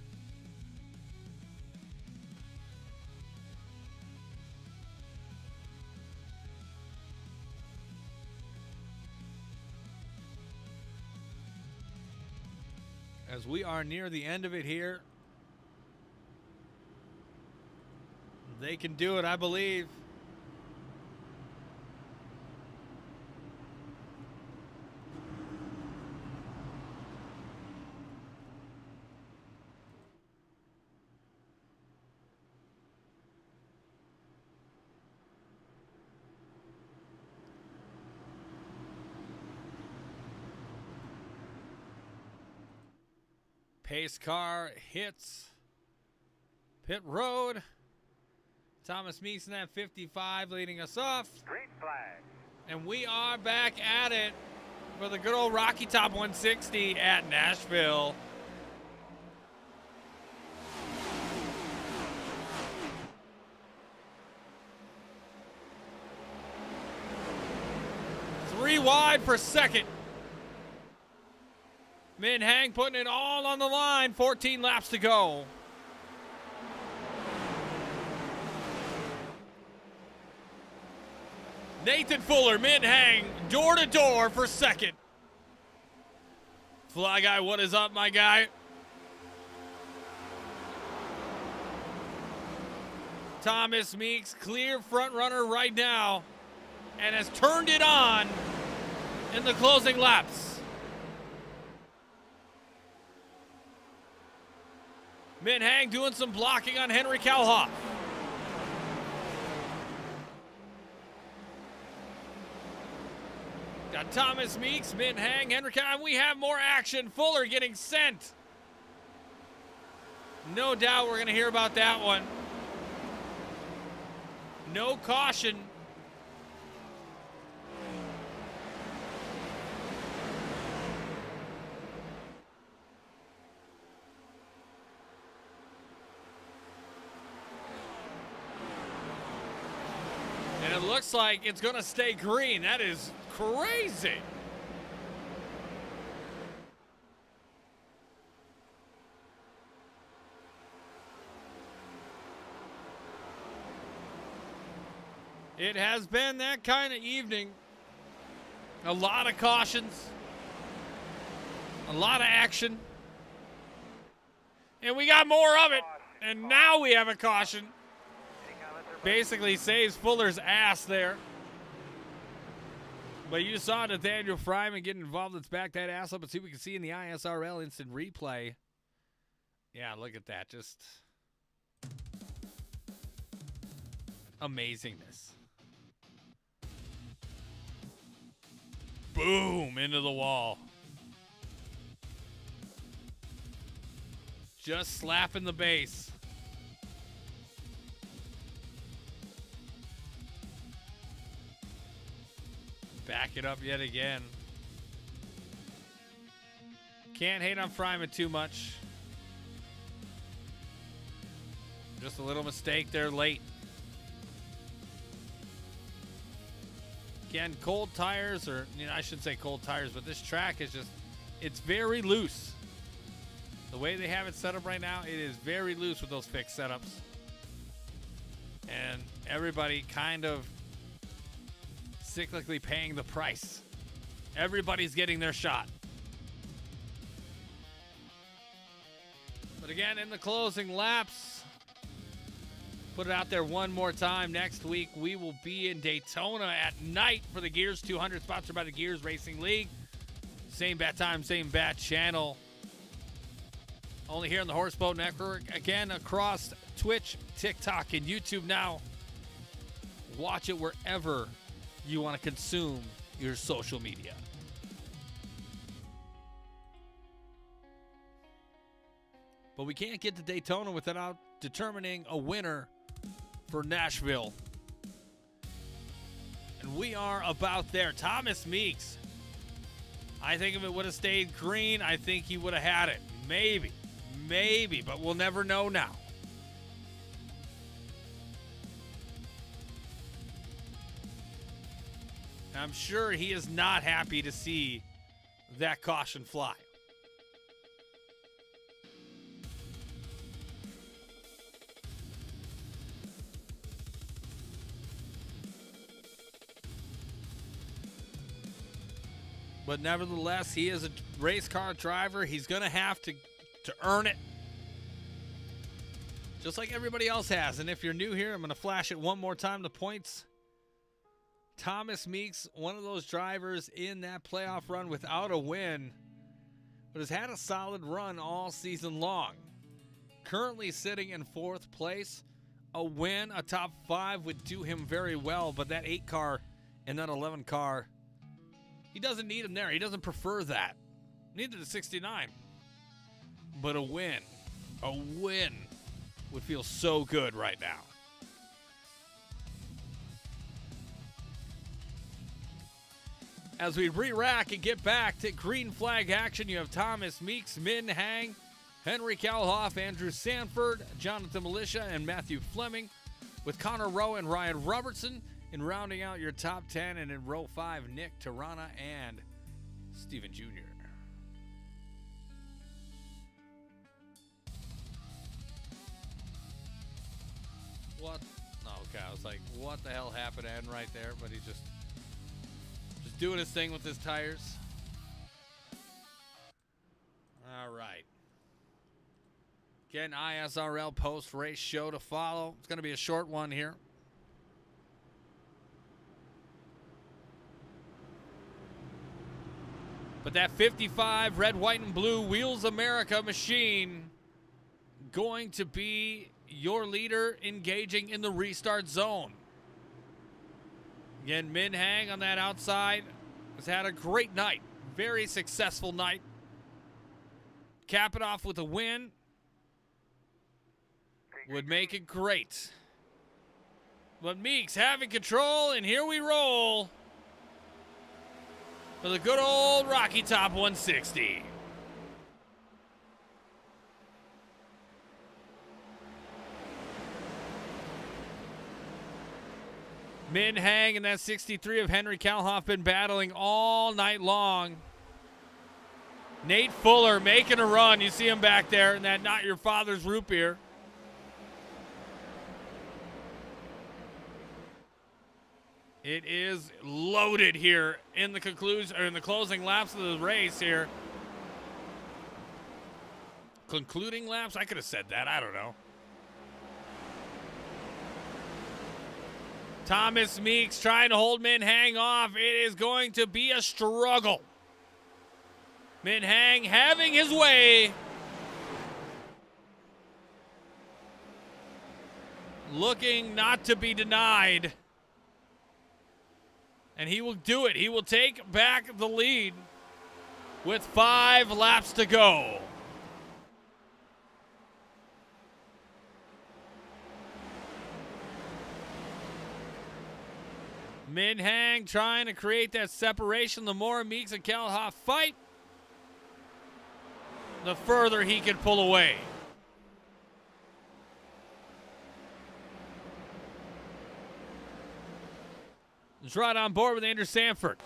As we are near the end of it here, they can do it, I believe. Pace car hits pit road. Thomas Meeks in that 55 leading us off. Green flag. And we are back at it for the good old Rocky Top 160 at Nashville. Three wide for second. Min Hang putting it all on the line. 14 laps to go. Nathan Fuller, Min Hang, door to door for second. Fly Guy, what is up, my guy? Thomas Meeks, clear front runner right now, and has turned it on in the closing laps. Min Hang doing some blocking on Henry Kelhoff. Got Thomas Meeks, Min Hang, Henry Kelhoff. We have more action. Fuller getting sent. No doubt we're going to hear about that one. No caution. And it looks like it's going to stay green. That is crazy. It has been that kind of evening. A lot of cautions. A lot of action. And we got more of it. And now we have a caution. Basically saves Fuller's ass there. But you saw Nathaniel Fryman getting involved. Let's back that ass up and see what we can see in the ISRL instant replay. Yeah, look at that. Just amazingness. Boom, into the wall. Just slapping the base. Back it up yet again. Can't hate on Fryman too much. Just a little mistake there late. Again, cold tires, or I should say cold tires, but this track is just, it's very loose. The way they have it set up right now, it is very loose with those fixed setups. And everybody kind of cyclically paying the price. Everybody's getting their shot. But again, in the closing laps, put it out there one more time. Next week, we will be in Daytona at night for the Gears 200, sponsored by the Gears Racing League. Same bat time, same bat channel. Only here on the Horseboat Network. Again, across Twitch, TikTok, and YouTube now. Watch it wherever you want to consume your social media. But we can't get to Daytona without determining a winner for Nashville. And we are about there. Thomas Meeks I think if it would have stayed green, I think he would have had it. Maybe, but we'll never know now. I'm sure he is not happy to see that caution fly. But nevertheless, he is a race car driver. He's going to have to earn it. Just like everybody else has. And if you're new here, I'm going to flash it one more time. The points. Thomas Meeks, one of those drivers in that playoff run without a win, but has had a solid run all season long. Currently sitting in 4th place. A win, a top 5 would do him very well, but that 8 car and that 11 car, he doesn't need him there. He doesn't prefer that. Neither does 69. But a win would feel so good right now. As we re-rack and get back to green flag action, you have Thomas Meeks, Min Hang, Henry Kalhoff, Andrew Sanford, Jonathan Militia, and Matthew Fleming, with Connor Rowe and Ryan Robertson in rounding out your top 10, and in row 5, Nick Tirana and Steven Jr. What? Oh, okay, I was like, what the hell happened to Ed right there? But he's just doing his thing with his tires. All right. Again, ISRL post-race show to follow. It's going to be a short one here. But that 55 red, white, and blue Wheels America machine going to be your leader engaging in the restart zone. Again, Min Hang on that outside has had a great night. Very successful night. Cap it off with a win would make it great. But Meeks having control, and here we roll for the good old Rocky Top 160. Min Hang and that 63 of Henry Kalhoff been battling all night long. Nate Fuller making a run. You see him back there in that Not Your Father's root beer. It is loaded here in the conclusion, or in the closing laps of the race here. Concluding laps? I could have said that. I don't know. Thomas Meeks trying to hold Min Hang off. It is going to be a struggle. Min Hang having his way. Looking not to be denied. And he will do it. He will take back the lead with 5 laps to go. Min Hang trying to create that separation. The more Meeks and Kalhoff fight, the further he can pull away. Just right on board with Andrew Sanford.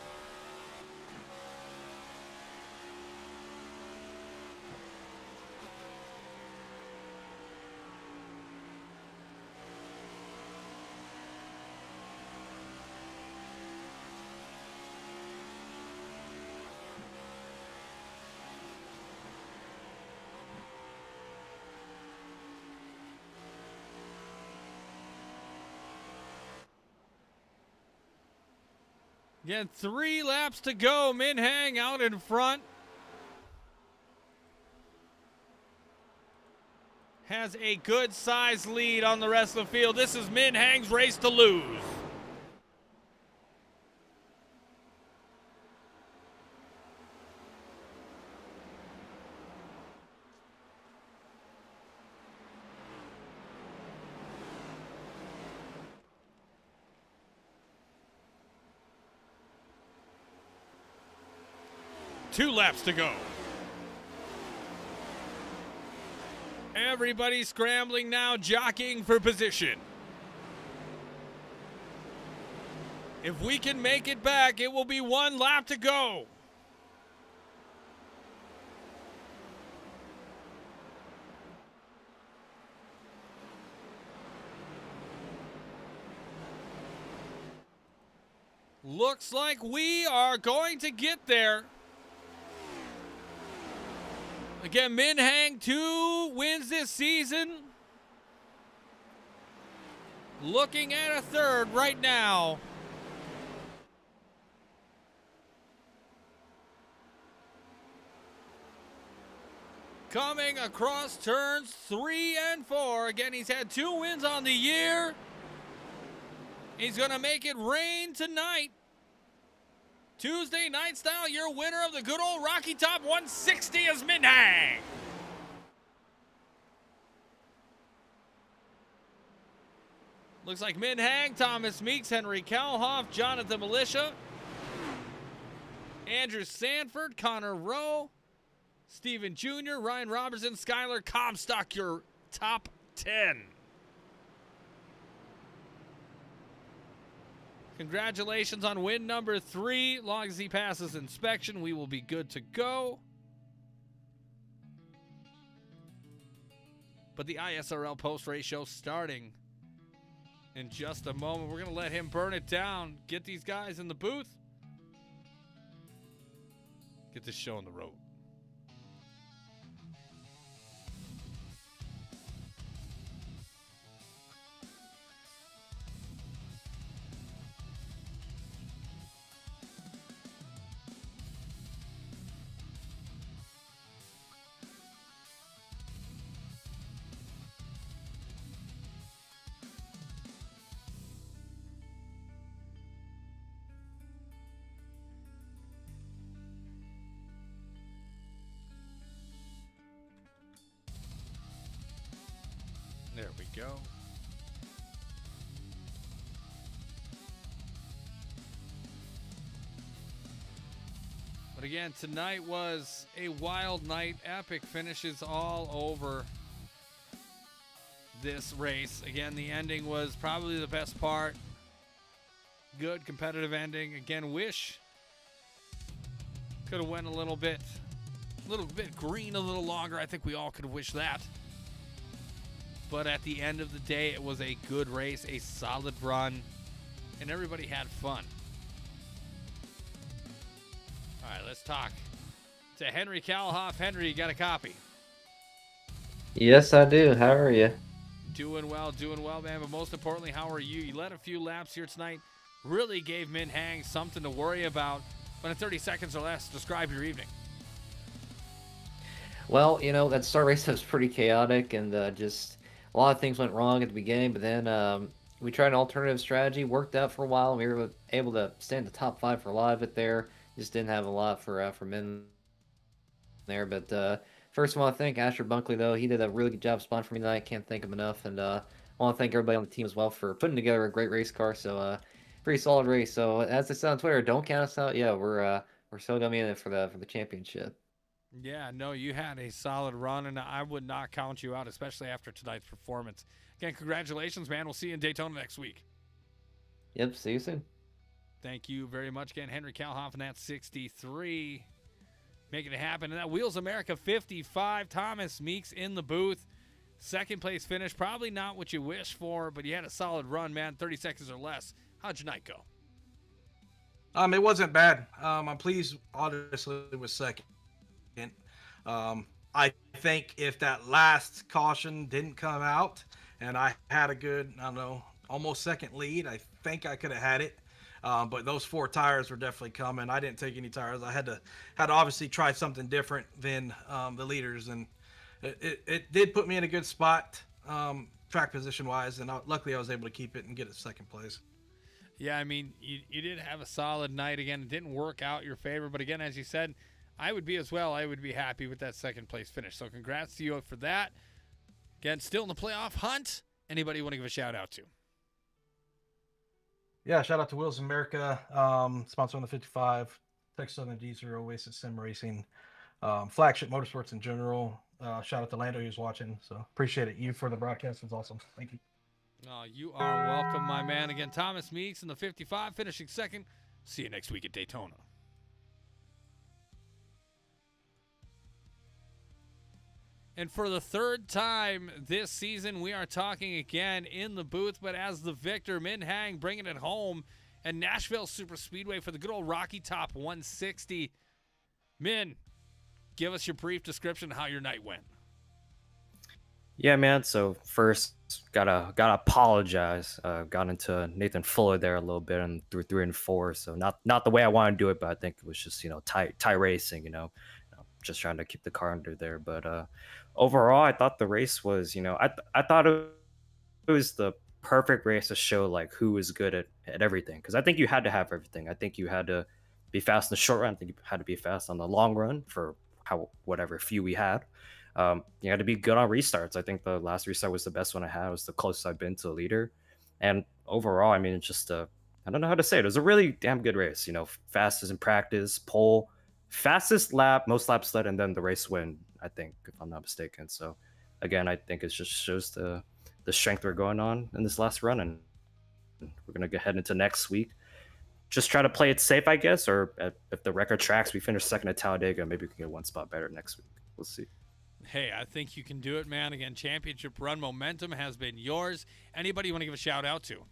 Again, 3 laps to go. Min Hang out in front. Has a good size lead on the rest of the field. This is Min Hang's race to lose. 2 laps to go. Everybody scrambling now, jockeying for position. If we can make it back, it will be 1 lap to go. Looks like we are going to get there. Again, Min Hang 2 wins this season. Looking at a 3rd right now. Coming across turns 3 and 4. Again, he's had 2 wins on the year. He's going to make it rain tonight. Tuesday night style, your winner of the good old Rocky Top 160 is Min Hang. Looks like Min Hang, Thomas Meeks, Henry Kalhoff, Jonathan Militia, Andrew Sanford, Connor Rowe, Stephen Jr., Ryan Robertson, Skylar Comstock, your top 10. Congratulations on win number 3. Long as he passes inspection, we will be good to go. But the ISRL post-race show starting in just a moment. We're going to let him burn it down, get these guys in the booth, get this show on the road. There we go. But again, tonight was a wild night. Epic finishes all over this race. Again, the ending was probably the best part. Good competitive ending. Again, wish could have went a little bit green a little longer. I think we all could have wished that. But at the end of the day, it was a good race, a solid run, and everybody had fun. All right, let's talk to Henry Kalhoff. Henry, you got a copy? Yes, I do. How are you? Doing well, man. But most importantly, how are you? You led a few laps here tonight. Really gave Min Hang something to worry about. But in 30 seconds or less, describe your evening. Well, that start race was pretty chaotic, and just a lot of things went wrong at the beginning. But then we tried an alternative strategy, worked out for a while, and we were able to stay in the top 5 for a lot of it there. Just didn't have a lot for Min there. But first, I want to thank Asher Bunkley, though. He did a really good job sponsoring for me tonight. I can't thank him enough. And I want to thank everybody on the team as well for putting together a great race car. So pretty solid race. So as I said on Twitter, don't count us out. Yeah, we're still gonna be in it for the championship. Yeah, no, you had a solid run, and I would not count you out, especially after tonight's performance. Again, congratulations, man. We'll see you in Daytona next week. Yep, see you soon. Thank you very much again, Henry Kalhoff, and that 63. Making it happen. And that Wheels America 55, Thomas Meeks in the booth. Second place finish, probably not what you wish for, but you had a solid run, man. 30 seconds or less. How'd your night go? It wasn't bad. I'm pleased, honestly, with second. I think if that last caution didn't come out and I had a good, almost second lead, I think I could have had it. But those 4 tires were definitely coming. I didn't take any tires. I had to obviously try something different than the leaders, and it did put me in a good spot, track position wise, and luckily I was able to keep it and get it second place. Yeah, I mean, you did have a solid night. Again, it didn't work out your favor, but again, as you said, I would be as well. I would be happy with that second place finish. So congrats to you for that. Again, still in the playoff hunt. Anybody you want to give a shout out to? Yeah, shout out to Wheels America, sponsor on the 55. Texas Southern Diesel, Oasis Sim Racing, Flagship Motorsports in general. Shout out to Lando who's watching. So appreciate it. You for the broadcast was awesome. Thank you. You are welcome, my man. Again, Thomas Meeks in the 55, finishing second. See you next week at Daytona. And for the third time this season, we are talking again in the booth, but as the victor, Min Hang bringing it home at Nashville Super Speedway for the good old Rocky Top 160. Min, give us your brief description of how your night went. Yeah, man. So first, gotta apologize. Got into Nathan Fuller there a little bit and through 3 and 4. So not the way I want to do it, but I think it was just tie racing. Just trying to keep the car under there. But overall, I thought the race was I thought it was the perfect race to show like who was good at everything, because I think you had to have everything. I think you had to be fast in the short run. I think you had to be fast on the long run for whatever few we had. You had to be good on restarts. I think the last restart was the best one I had. It was the closest I've been to a leader. And overall, I mean, it's just I don't know how to say it. It was a really damn good race. Fastest in practice, pole, fastest lap, most laps led, and then the race win, I think, if I'm not mistaken. So again, I think it just shows the strength we're going on in this last run, and we're gonna go ahead into next week. Just try to play it safe, I guess, or if the record tracks, we finish second at Talladega, maybe we can get one spot better next week. We'll see. Hey, I think you can do it, man. Again, championship run momentum has been yours. Anybody you want to give a shout out to?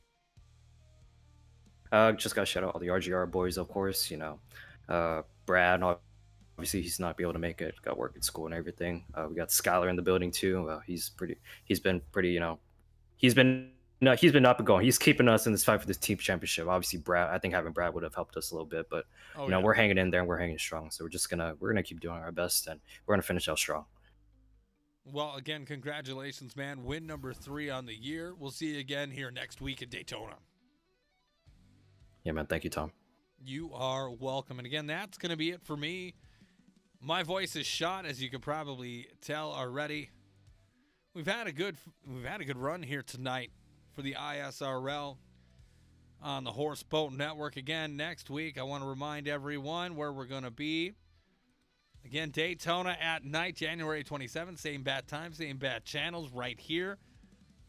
Just got to shout out all the RGR boys, of course. Brad, obviously he's not be able to make it. Got work at school and everything. We got Skylar in the building too. He's been up and going. He's keeping us in this fight for this team championship. Obviously, Brad, I think having Brad would have helped us a little bit, but we're hanging in there and we're hanging strong. So we're gonna keep doing our best, and we're gonna finish out strong. Well, again, congratulations, man. Win number 3 on the year. We'll see you again here next week at Daytona. Yeah, man. Thank you, Tom. You are welcome. And again, that's going to be it for me. My voice is shot, as you can probably tell already. We've had a good run here tonight for the ISRL on the Horse Boat Network. Again, next week, I want to remind everyone where we're going to be. Again, Daytona at night, January 27th. Same bat time, same bat channels right here.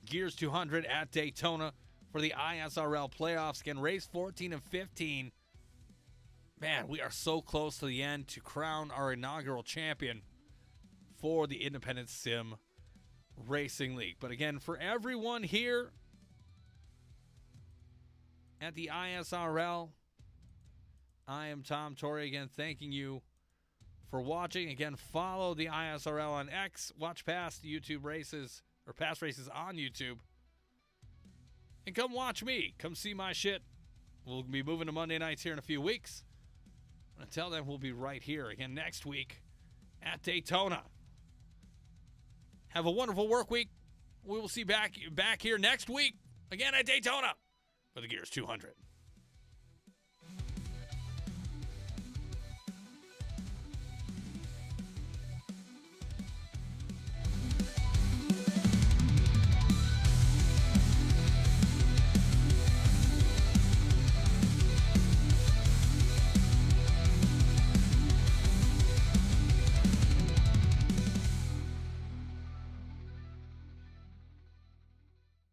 Gears 200 at Daytona for the ISRL Playoffs. Again, race 14 and 15. Man, we are so close to the end to crown our inaugural champion for the Independent Sim Racing League. But again, for everyone here at the ISRL, I am Tom Torrey, again, thanking you for watching. Again, follow the ISRL on X. Watch past YouTube races or past races on YouTube. And come watch me. Come see my shit. We'll be moving to Monday nights here in a few weeks. Until then, we'll be right here again next week at Daytona. Have a wonderful work week. We will see back here next week again at Daytona for the Gears 200.